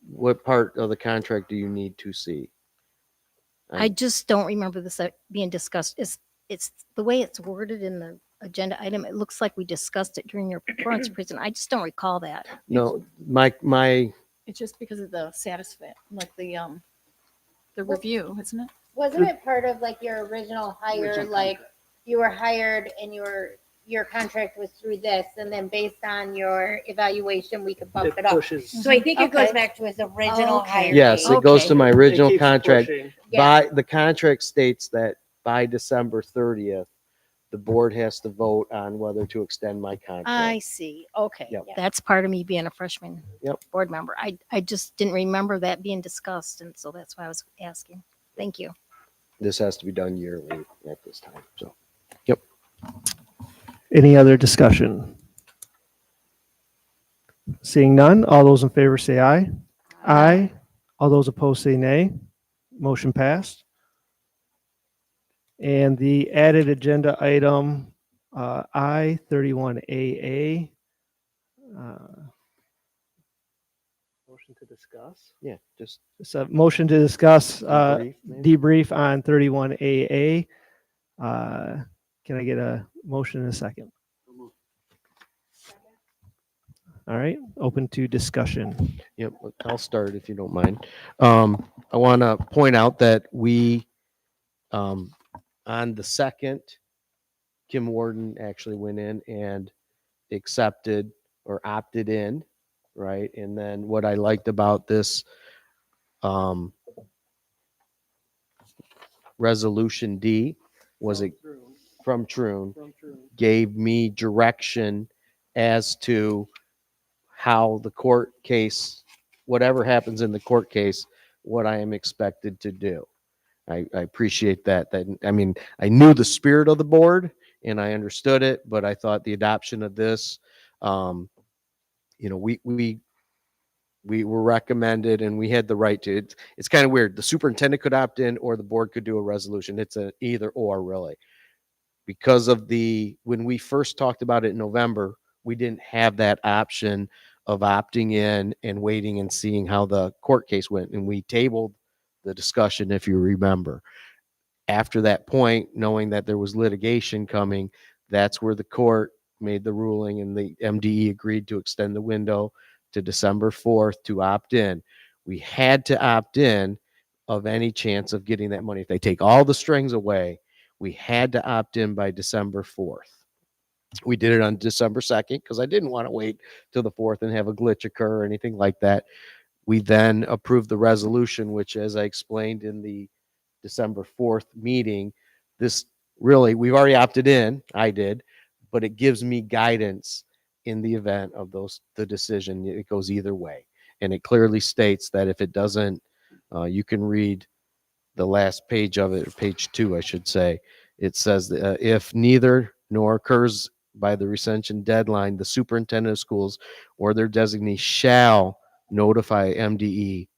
What part of the contract do you need to see? I just don't remember this being discussed. It's the way it's worded in the agenda item. It looks like we discussed it during your performance presentation. I just don't recall that. No, my It's just because of the like the review, isn't it? Wasn't it part of like your original hire, like you were hired and your contract was through this, and then based on your evaluation, we could bump it up. So I think it goes back to his original hire. yes, it goes to my original contract. Yeah. The contract states that by December 30th, the board has to vote on whether to extend my contract. I see. Okay. Yep. That's part of me being a freshman Yep. board member. I just didn't remember that being discussed, and so that's why I was asking. Thank you. This has to be done yearly at this time. So, yep. Any other discussion? Seeing none, all those in favor say aye. Aye. All those opposed say nay. Motion passed. And the added agenda item I-31AA. Motion to discuss? Yeah, just It's a motion to discuss debrief, maybe? debrief on 31AA. Can I get a motion in a second? All right, open to discussion. Yep, I'll start if you don't mind. I want to point out that we, on the second, Kim Warden actually went in and accepted or opted in, right? And then what I liked about this resolution D was it from Troon gave me direction as to how the court case, whatever happens in the court case, what I am expected to do. I appreciate that. I mean, I knew the spirit of the board and I understood it, but I thought the adoption of this, we were recommended and we had the right to. It's kind of weird. The superintendent could opt in, or the board could do a resolution. It's an either or, really, because of when we first talked about it in November, we didn't have that option of opting in and waiting and seeing how the court case went, and we tabled the discussion, if you remember. After that point, knowing that there was litigation coming, that's where the court made the ruling and the MDE agreed to extend the window to December 4th to opt in. We had to opt in of any chance of getting that money. If they take all the strings away, we had to opt in by December 4th. We did it on December 2nd because I didn't want to wait till the 4th and have a glitch occur or anything like that. We then approved the resolution, which, as I explained in the December 4th meeting, this really, we've already opted in, I did, but it gives me guidance in the event of the decision. It goes either way. And it clearly states that if it doesn't, you can read the last page of it, page 2, I should say. It says if neither nor occurs by the recension deadline, the superintendent of schools or their designee shall notify MDE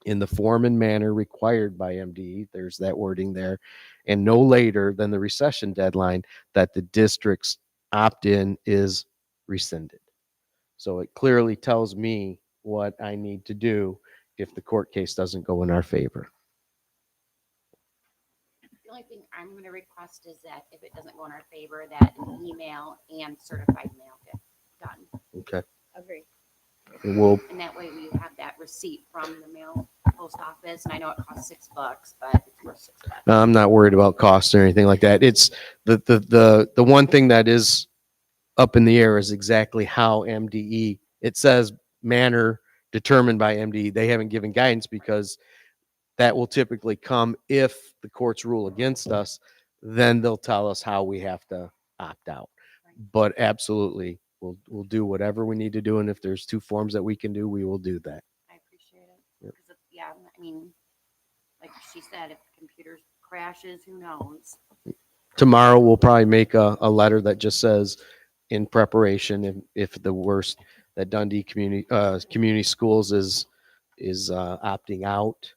in the form and manner required by MDE, there's that wording there, and no later than the recession deadline that the district's opt-in is rescinded. So it clearly tells me what I need to do if the court case doesn't go in our favor. The only thing I'm going to request is that if it doesn't go in our favor, that an email and certified mail get done. Okay. Agree. And that way we have that receipt from the mail post office. And I know it costs $6, but it's worth $6. I'm not worried about costs or anything like that. It's the one thing that is up in the air is exactly how MDE, it says manner determined by MDE. They haven't given guidance because that will typically come if the courts rule against us, then they'll tell us how we have to opt out. But absolutely, we'll do whatever we need to do. And if there's 2 forms that we can do, we will do that. I appreciate it. Yep. Yeah, I mean, like she said, if the computer crashes, who knows? Tomorrow we'll probably make a letter that just says in preparation if the worst that Dundee community schools is opting out,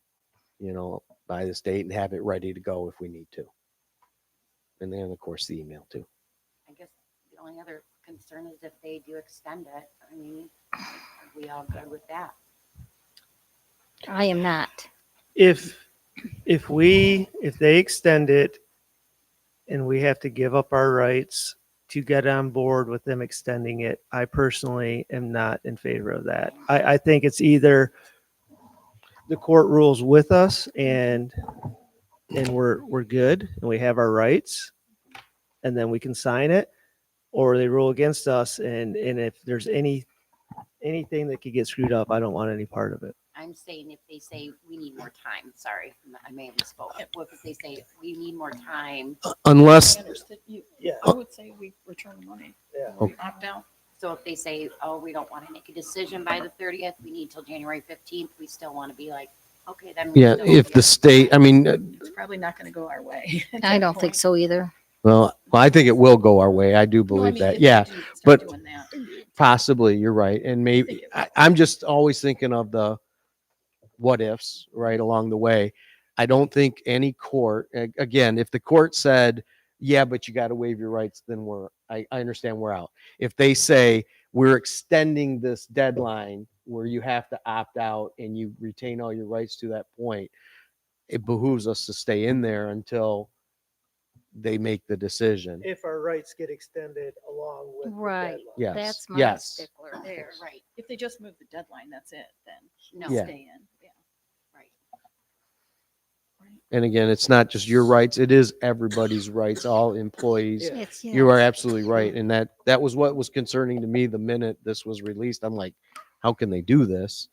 by this date, and have it ready to go if we need to. And then of course the email too. I guess the only other concern is if they do extend it. I mean, are we all good with that? I am not. If they extend it and we have to give up our rights to get on board with them extending it, I personally am not in favor of that. I think it's either the court rules with us and we're good and we have our rights and then we can sign it, or they rule against us and if there's anything that could get screwed up, I don't want any part of it. I'm saying if they say we need more time, sorry, I may have misspoken. What if they say we need more time? Unless, I would say we return the money. Yeah. We opt out. So if they say, oh, we don't want to make a decision by the 30th, we need till January 15th, we still want to be like, okay, then. Yeah, if the state, It's probably not going to go our way. at I that don't think point. so either. well, I think it will go our way. I do No, I believe mean, that. if Yeah, they do start but doing that. possibly you're right. And maybe I'm just always thinking of the what ifs right along the way. I don't think any court, again, if the court said, yeah, but you got to waive your rights, then I understand we're out. If they say we're extending this deadline where you have to opt out and you retain all your rights to that point, it behooves us to stay in there until they make the decision. If our rights get extended along with the Right. deadline. Yes. That's my Yes. stickler there. Right. If they just move the deadline, that's it, then No. Yeah. stay in. Yeah. Right. And again, it's not just your rights, it is everybody's rights, all employees. Yeah. It's, You are yes. absolutely right. And that was what was concerning to me the minute this was released. I'm like, how can they do this?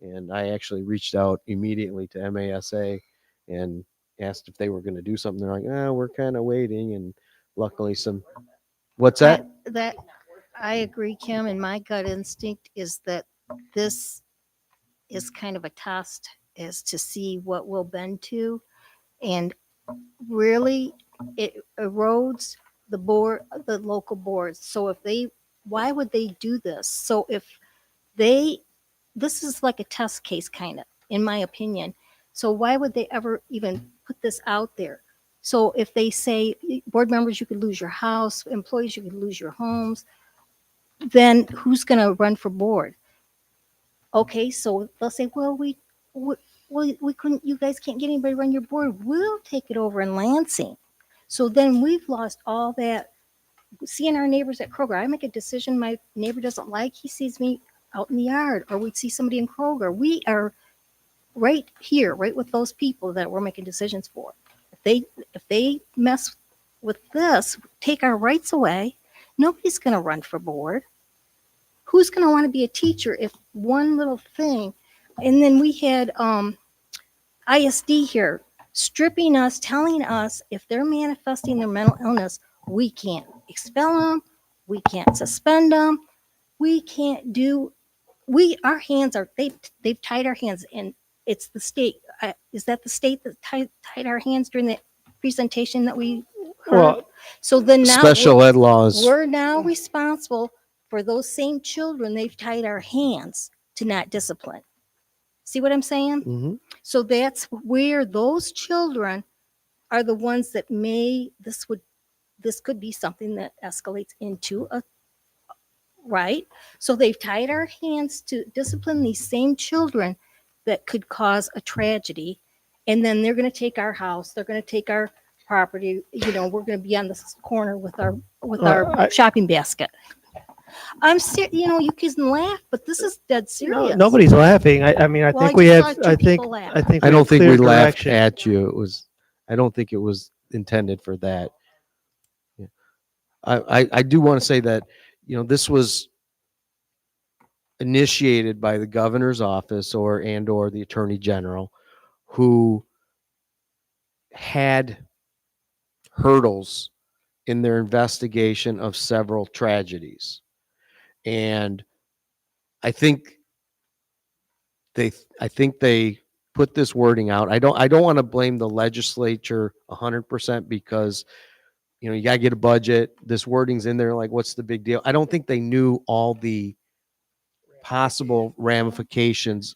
And I actually reached out immediately to MASA and asked if they were going to do something. They're like, we're kind of waiting. And luckily what's that? That I agree, Kim, and my gut instinct is that this is kind of a test as to see what we'll bend to. And really, it erodes the local boards. So why would they do this? So if this is like a test case, kind of, in my opinion. So why would they ever even put this out there? So if they say, board members, you could lose your house, employees, you could lose your homes, then who's going to run for board? Okay, so they'll say, well, we couldn't, you guys can't get anybody to run your board. We'll take it over in Lansing. So then we've lost all that. Seeing our neighbors at Kroger, I make a decision my neighbor doesn't like, he sees me out in the yard, or we'd see somebody in Kroger. We are right here, right with those people that we're making decisions for. If they mess with this, take our rights away, nobody's going to run for board. Who's going to want to be a teacher if one little thing? And then we had ISD here stripping us, telling us if they're manifesting their mental illness, we can't expel them, we can't suspend them, we can't do. Our hands are they've tied our hands, and it's the state. Is that the state that tied our hands during the presentation that we heard? Well, so then now Special ed laws. we're now responsible for those same children. They've tied our hands to not discipline. See what I'm saying? Mhm. So that's where those children are the ones that this could be something that escalates into a right. So they've tied our hands to discipline these same children that could cause a tragedy. And then they're going to take our house. They're going to take our property. We're going to be on this corner with our shopping basket. I'm serious. You can laugh, but this is dead serious. Nobody's laughing. I mean, I Well, think I we just have, saw two I think, people laugh. I think. I we don't have think clear we laughed direction. at you. I don't think it was intended for that. Yeah. I do want to say that, this was initiated by the governor's office or the attorney general, who had hurdles in their investigation of several tragedies. And I think they put this wording out. I don't want to blame the legislature 100% because you got to get a budget. This wording's in there. Like, what's the big deal? I don't think they knew all the possible ramifications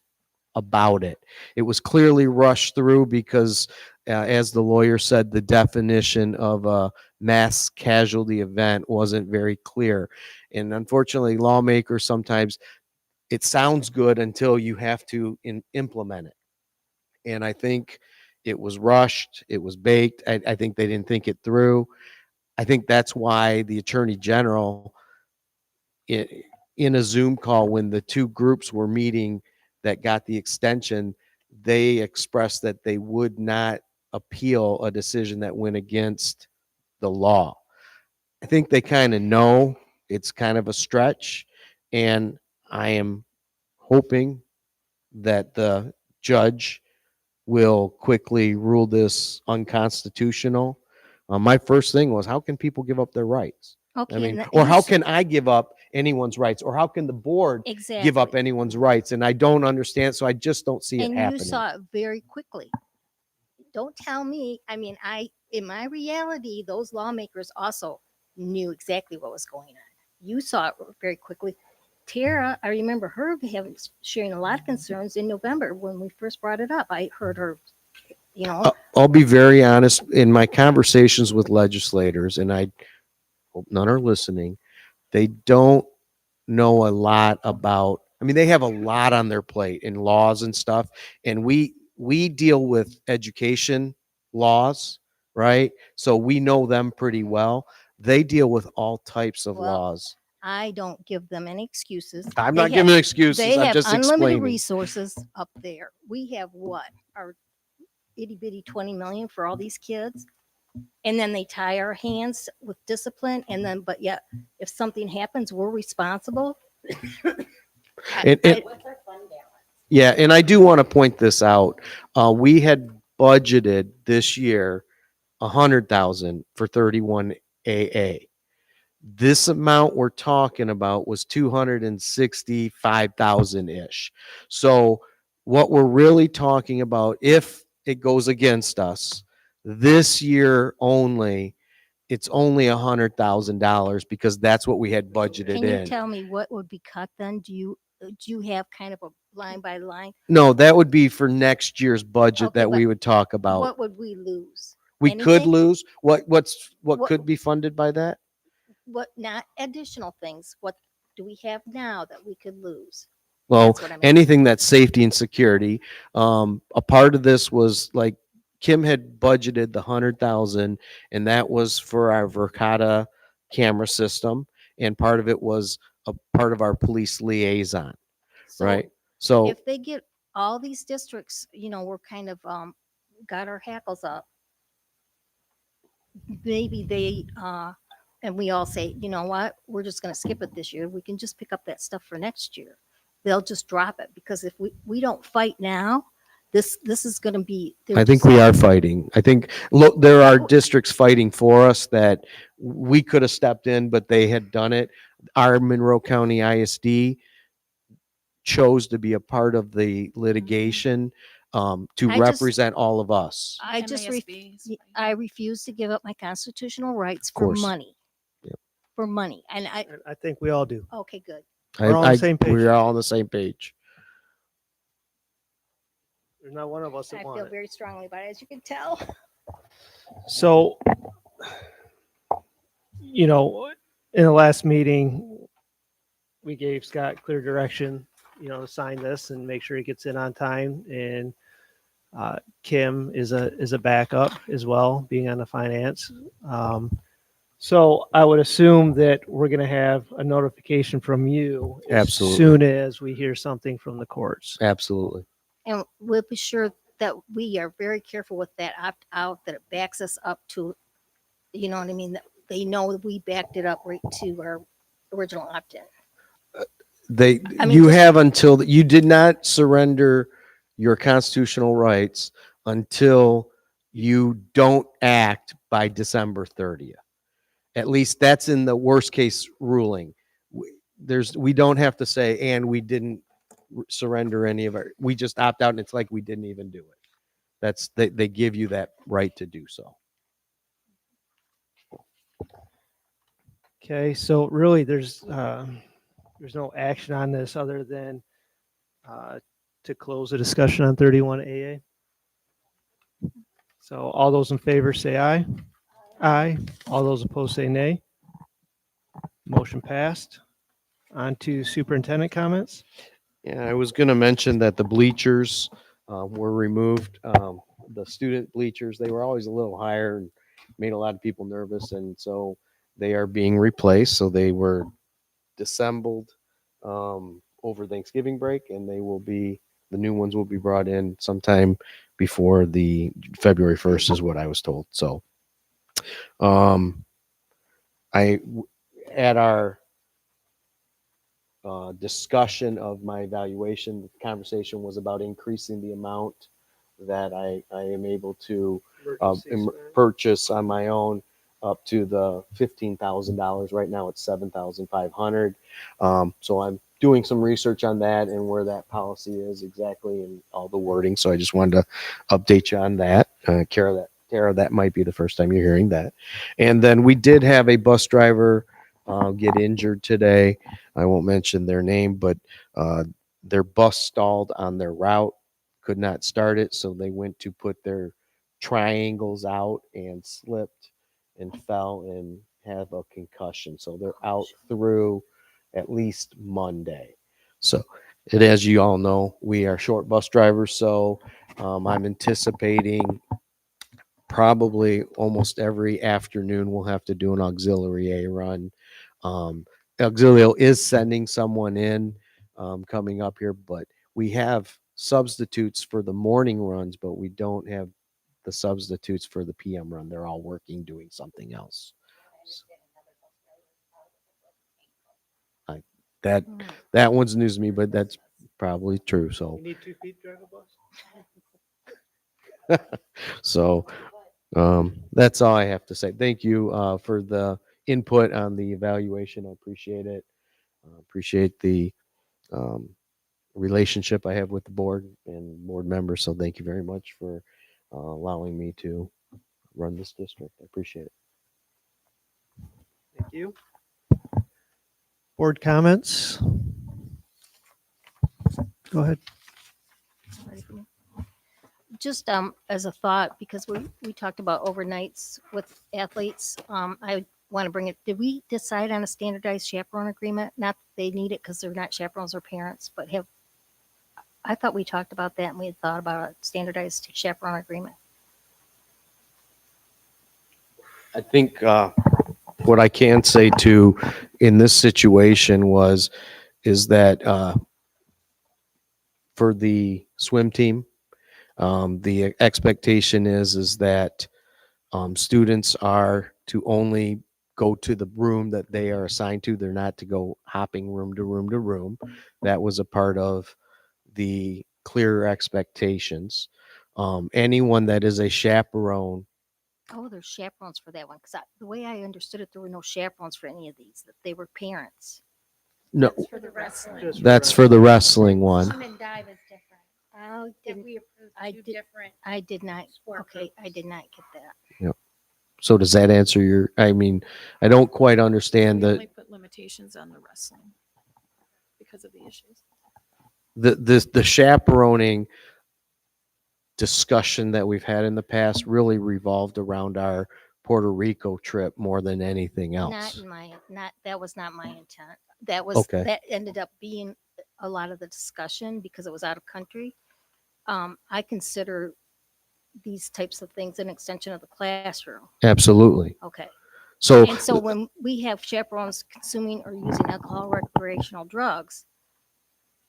about it. It was clearly rushed through because, as the lawyer said, the definition of a mass casualty event wasn't very clear. And unfortunately, lawmakers sometimes, it sounds good until you have to implement it. And I think it was rushed. It was baked. I think they didn't think it through. I think that's why the attorney general, in a Zoom call, when the two groups were meeting that got the extension, they expressed that they would not appeal a decision that went against the law. I think they kind of know it's kind of a stretch, and I am hoping that the judge will quickly rule this unconstitutional. My first thing was, how can people give up their rights? Okay, I mean, and or how can I give up anyone's rights? Or how can the board give up Exactly. anyone's rights? And I don't understand. So I just don't see it And happening. you saw it very quickly. Don't tell me. I mean, in my reality, those lawmakers also knew exactly what was going on. You saw it very quickly. Tara, I remember her sharing a lot of concerns in November when we first brought it up. I heard her, I'll be very honest in my conversations with legislators, and I hope none are listening. They don't know a lot about, I mean, they have a lot on their plate in laws and stuff. And we deal with education laws right? So we know them pretty well. They deal with all types of Well, laws. I don't give them any excuses. I'm They not have- giving excuses. They I'm have just unlimited explaining. resources up there. We have what? Our itty bitty 20 million for all these kids. And then they tie our hands with discipline. And then, but yet, if something happens, we're responsible. What's our fund balance? Yeah, and I do want to point this out. We had budgeted this year 100,000 for 31 AA. This amount we're talking about was 265,000 ish. So what we're really talking about, if it goes against us this year only, it's only $100,000 because that's what we had budgeted Can you in. tell me what would be cut then? Do you have kind of a line by line? No, that would be for next year's budget Okay, that we but would talk about. What would we lose? We could Anything? lose what What- could be funded by that? What, not additional things? What do we have now that we could lose? Well, That's what I'm anything that's safety and security. A part of this was like Kim had budgeted the 100,000, and that was for our Verkada camera system, and part of it was a part of our police liaison, So right? So if they get all these districts, we're kind of got our hackles up. Maybe they and we all say, you know what, we're just going to skip it this year. We can just pick up that stuff for next year. They'll just drop it because if we don't fight now, this is going to be. I think we are fighting. I think look, there are districts fighting for us that we could have stepped in, but they had done it. Our Monroe County ISD chose to be a part of the litigation to I just- represent all of us. I just MASB is I refuse to give up my constitutional rights for course. money. Yep. For money, and I think we all do. okay, good. We're all on the same page. We're all on the same page. There's not one of us I that feel want it. very strongly about it, as you can tell. So, in the last meeting, we gave Scott clear direction, to sign this and make sure he gets in on time. And Kim is a backup as well, being on the finance. So I would assume that we're going to have a notification from you Absolutely. as soon as we hear something from the courts. Absolutely. And we'll be sure that we are very careful with that opt out, that it backs us up to, you know what I mean? That they know that we backed it up right to our original opt in. You have until you did not surrender your constitutional rights until you don't act by December 30th. At least that's in the worst case ruling. We don't have to say, and we didn't surrender any of our, we just opt out and it's like we didn't even do it. They give you that right to do so. Okay, so really there's no action on this other than to close the discussion on 31 AA. So all those in favor say aye. Aye. All those opposed say nay. Motion passed. On to superintendent comments. Yeah, I was going to mention that the bleachers were removed. The student bleachers, they were always a little higher and made a lot of people nervous. And so they are being replaced. So they were disassembled over Thanksgiving break, and the new ones will be brought in sometime before the February 1st is what I was told. So at our discussion of my evaluation, the conversation was about increasing the amount that I am able to purchase on my own up to the $15,000. Right now it's $7,500. So I'm doing some research on that and where that policy is exactly and all the wording. So I just wanted to update you on that. Kara, that might be the first time you're hearing that. And then we did have a bus driver get injured today. I won't mention their name, but their bus stalled on their route, could not start it. So they went to put their triangles out and slipped and fell and have a concussion. So they're out through at least Monday. So as you all know, we are short bus drivers. So I'm anticipating probably almost every afternoon we'll have to do an auxiliary A run. Auxilio is sending someone in coming up here, but we have substitutes for the morning runs, but we don't have the substitutes for the PM run. They're all working doing something else. That that one's news to me, but that's probably true. So You need 2 feet to drive a bus? so that's all I have to say. Thank you for the input on the evaluation. I appreciate it. Appreciate the relationship I have with the board and board members. So thank you very much for allowing me to run this district. I appreciate it. Thank you. Board comments? Go ahead. Just as a thought, because we talked about overnights with athletes, I want to bring it, did we decide on a standardized chaperone agreement? Not that they need it because they're not chaperones or parents, but I thought we talked about that and we had thought about a standardized chaperone agreement. I think what I can say too in this situation is that for the swim team, the expectation is that students are to only go to the room that they are assigned to. They're not to go hopping room to room to room. That was a part of the clear expectations. Anyone that is a chaperone. Oh, there's chaperones for that one. Because the way I understood it, there were no chaperones for any of these, that they were parents. No, That's for the wrestling. that's for the wrestling one. Swim and dive is different. Oh, That we approved two different. I did not. sport Okay, groups. I did not get that. Yep. So does that answer your, I mean, I don't quite understand We the, only put limitations on the wrestling because of the issues. the chaperoning discussion that we've had in the past really revolved around our Puerto Rico trip more than anything else. That was not my intent. That was, Okay. that ended up being a lot of the discussion because it was out of country. I consider these types of things an extension of the classroom. Absolutely. Okay. So, And so when we have chaperones consuming or using alcohol, recreational drugs,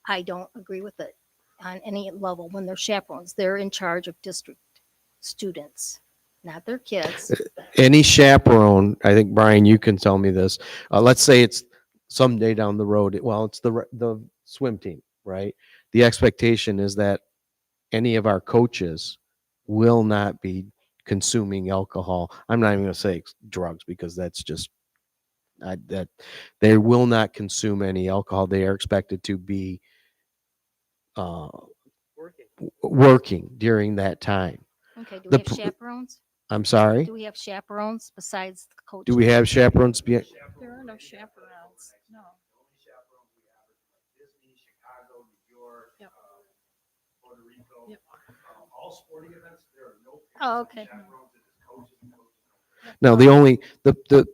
I don't agree with it on any level. When they're chaperones, they're in charge of district students, not their kids. any chaperone, I think, Brian, you can tell me this. Let's say it's someday down the road. Well, it's the swim team, right? The expectation is that any of our coaches will not be consuming alcohol. I'm not even going to say drugs because that's just that they will not consume any alcohol. They are expected to be working during that time. Okay, do The we have chaperones? I'm sorry? Do we have chaperones besides the coaches? Do we have chaperones? There are no chaperones. No. Yep. Yep. All sporting events, there are no. Oh, okay. No, the only the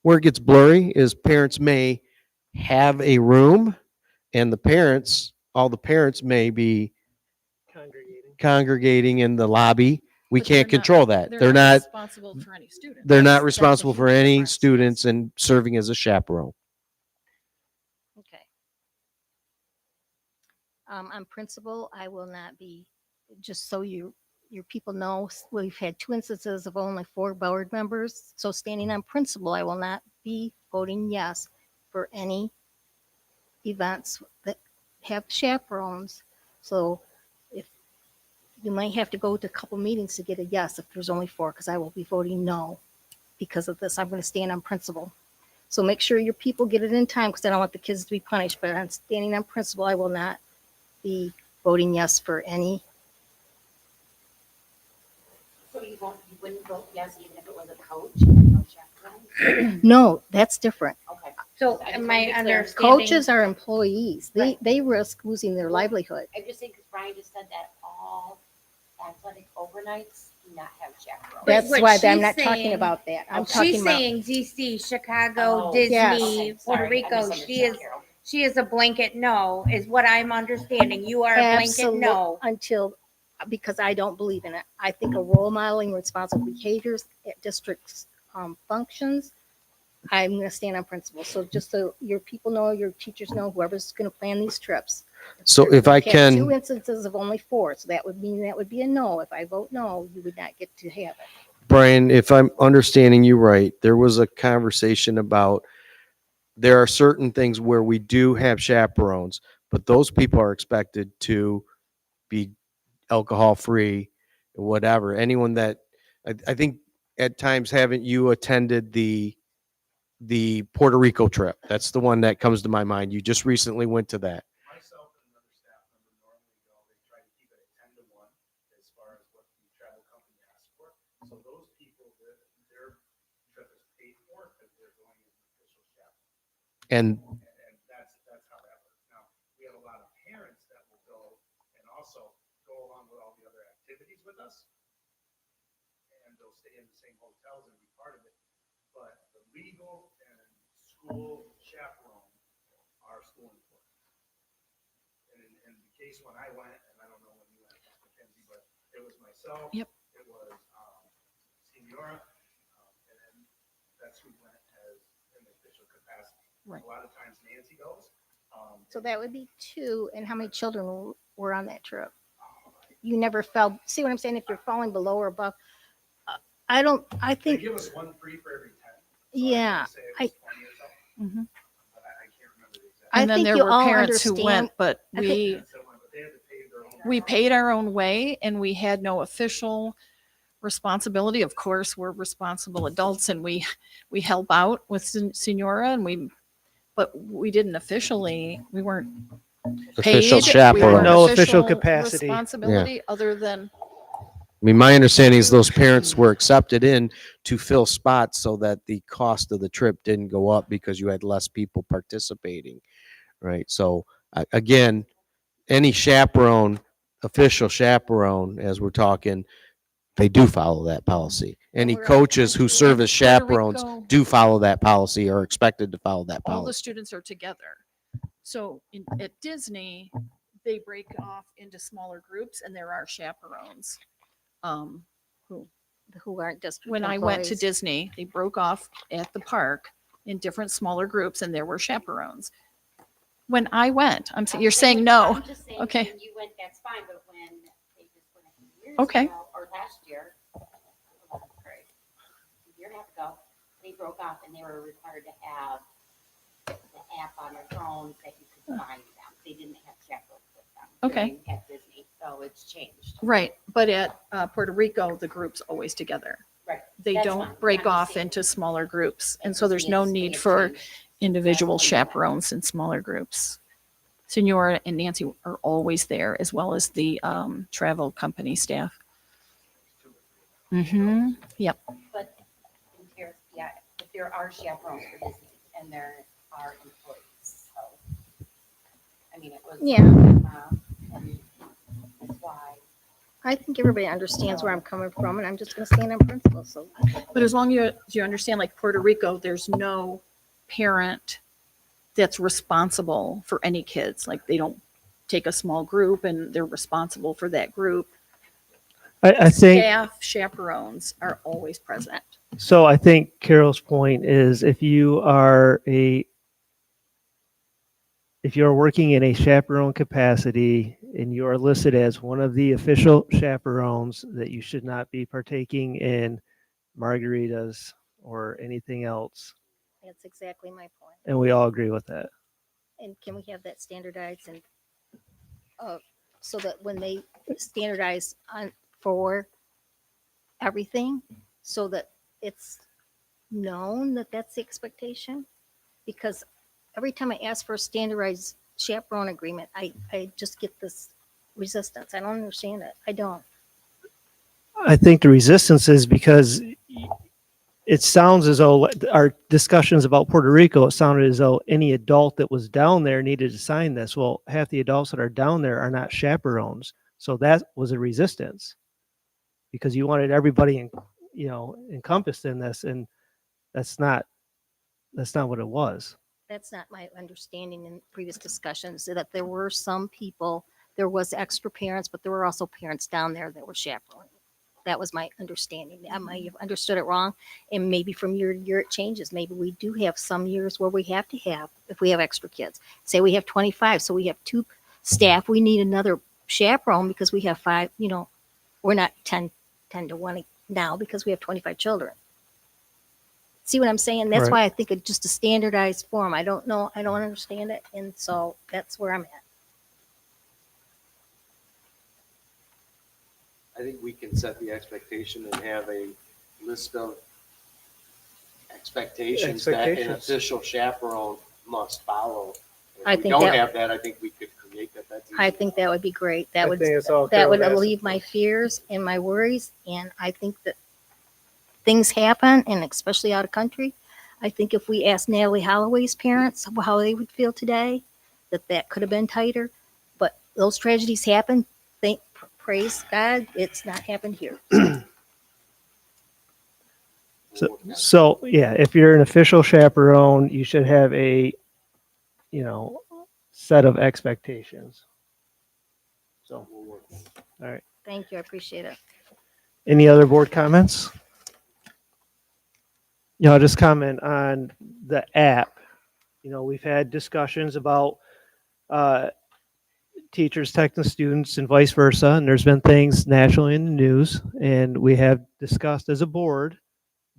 where it gets blurry is parents may have a room, and all the parents may be congregating in the lobby. We But they're can't not- control that. They're not responsible for any students. they're not That's a responsible for huge any difference, students and serving as a chaperone. Okay. On principle, I will not be, just so your people know, we've had 2 instances of only 4 board members. So standing on principle, I will not be voting yes for any events that have chaperones. So if you might have to go to a couple meetings to get a yes if there's only 4, because I will be voting no because of this. I'm going to stand on principle. So make sure your people get it in time because I don't want the kids to be punished. But on standing on principle, I will not be voting yes for any. So you wouldn't vote yes even if it was a coach and no chaperone? No, that's different. Okay. So I just am wanna I be clear. understanding? Coaches are employees. They risk losing their livelihood. I just think because Brian just said that all athletic overnights do not have chaperones. That's what why she's I'm not talking saying- about that. I'm Okay. talking She's about. saying DC, Chicago, Oh, Disney, yes. Okay, Puerto sorry, I Rico. misunderstood, Carol. She is a blanket no, is what I'm understanding. You are a blanket Absolute no. until because I don't believe in it. I think a role modeling responsible behaviors at districts functions. I'm going to stand on principle. So just so your people know, your teachers know, whoever's going to plan these trips. So if I We've had 2 can, instances of only 4, so that would mean that would be a no. If I vote no, you would not get to have it. Brian, if I'm understanding you right, there was a conversation about there are certain things where we do have chaperones, but those people are expected to be alcohol free, whatever. Anyone that I think at times haven't you attended the Puerto Rico trip? That's the one that comes to my mind. You just recently went to that. Myself and another staff member normally go, they try to keep it at 10-1 as far as what the travel company asks for. So those people, their trip is paid for because they're going as an official chaperone. And And that's how that works. Now, we have a lot of parents that will go and also go along with all the other activities with us. And they'll stay in the same hotels and be part of it. But the legal and school chaperone are school employees. And in the case when I went, and I don't know when you went, Mackenzie, but it was myself. Yep. It was Senora, and then that's who went as an official capacity. Right. A lot of times Nancy goes. So that would be 2. And how many children were on that trip? You never fell. See what I'm saying? If you're falling below or above, I They think, give us 1 free for every 10. yeah, Say it was 20 or something, Mhm. but I can't remember the exact. I And then think there you were all parents who understand- went, but I think- But they had to pay their own. we paid our own way and we had no official responsibility. Of course, we're responsible adults and we help out with Senora but we didn't officially, we weren't official paid. We chaperone. weren't No official capacity. responsibility other than, I mean, my understanding is those parents were accepted in to fill spots so that the cost of the trip didn't go up because you had less people participating, right? So again, any chaperone, official chaperone, as we're talking, they do follow that policy. Any we're coaches who serve as chaperones Rico- do follow that policy or are expected to follow that all the policy. students are together. So at Disney, they break off into smaller groups and there are chaperones. who aren't district When I went to employees. Disney, they broke off at the park in different smaller groups and there were chaperones. When I went, you're saying no. I'm just saying, Okay. when you went, that's fine, but when they just went a few years Okay. ago, or last year, a year and a half ago, they broke off and they were required to have the app on their phones that you could find them. They didn't have chaperones with them. Okay. At Disney, so it's changed. Right, but at Puerto Rico, the group's always together. Right. They That's don't fine. break I'm just off saying. into smaller groups, and At so there's Disney, no they need have for changed. individual That's when you went. chaperones in smaller groups. Senora and Nancy are always there, as well as the travel company staff. Mm-hmm. Yep. But in here, yeah, but there are chaperones for Disney and there are employees, so. I mean, it was. Yeah. And that's why. I think everybody understands where I'm coming from, and I'm just going to stand on principle. So, But as long as you understand, like Puerto Rico, there's no parent that's responsible for any kids. Like they don't take a small group and they're responsible for that group. I think, Staff chaperones are always present. so I think Carol's point is if you are working in a chaperone capacity and you are listed as one of the official chaperones, that you should not be partaking in margaritas or anything else. that's exactly my point. And we all agree with that. And can we have that standardized and so that when they standardize on for everything, so that it's known that that's the expectation? Because every time I ask for a standardized chaperone agreement, I just get this resistance. I don't understand it. I don't. I think the resistance is because it sounds as though our discussions about Puerto Rico, it sounded as though any adult that was down there needed to sign this. Well, half the adults that are down there are not chaperones. So that was a resistance because you wanted everybody encompassed in this. And that's not what it was. That's not my understanding in previous discussions, that there were some people there was extra parents, but there were also parents down there that were chaperoning. That was my understanding. I might have understood it wrong, and maybe from year to year it changes. Maybe we do have some years where we have to have, if we have extra kids. Say we have 25, so we have 2 staff. We need another chaperone because we have 5. You know, we're not 10 to 1 now because we have 25 children. See what I'm saying? That's Right. why I think it's just a standardized form. I don't know. I don't understand it, and so that's where I'm at. I think we can set the expectation and have a list of expectations that an Expectations. official chaperone must follow. If I we think don't that- have that, I think we could create that. That's I easy. think that would be great. I That would think it's all that would Carol has. alleviate my fears and my worries. And I think that things happen, and especially out of country. I think if we asked Natalie Holloway's parents how they would feel today, that could have been tighter. But those tragedies happen. Praise God, it's not happened here. So yeah, if you're an official chaperone, you should have a, set of expectations. So, all right. Thank you. I appreciate it. Any other board comments? I'll just comment on the app. We've had discussions about teachers texting students and vice versa, and there's been things nationally in the news, and we have discussed as a board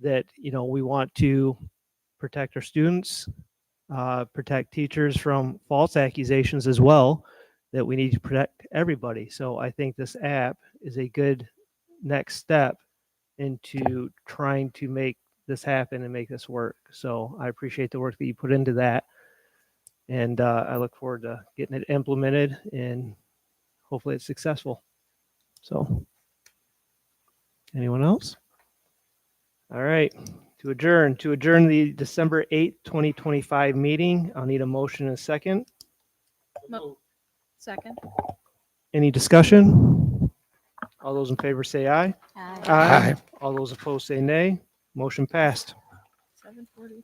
that, we want to protect our students, protect teachers from false accusations as well, that we need to protect everybody. So I think this app is a good next step into trying to make this happen and make this work. So I appreciate the work that you put into that. And I look forward to getting it implemented, and hopefully it's successful. So, anyone else? All right. To adjourn the December 8th, 2025 meeting, I'll need a motion and a second. Second. Any discussion? All those in favor say aye. Aye. Aye. All those opposed say nay. Motion passed. 7:40.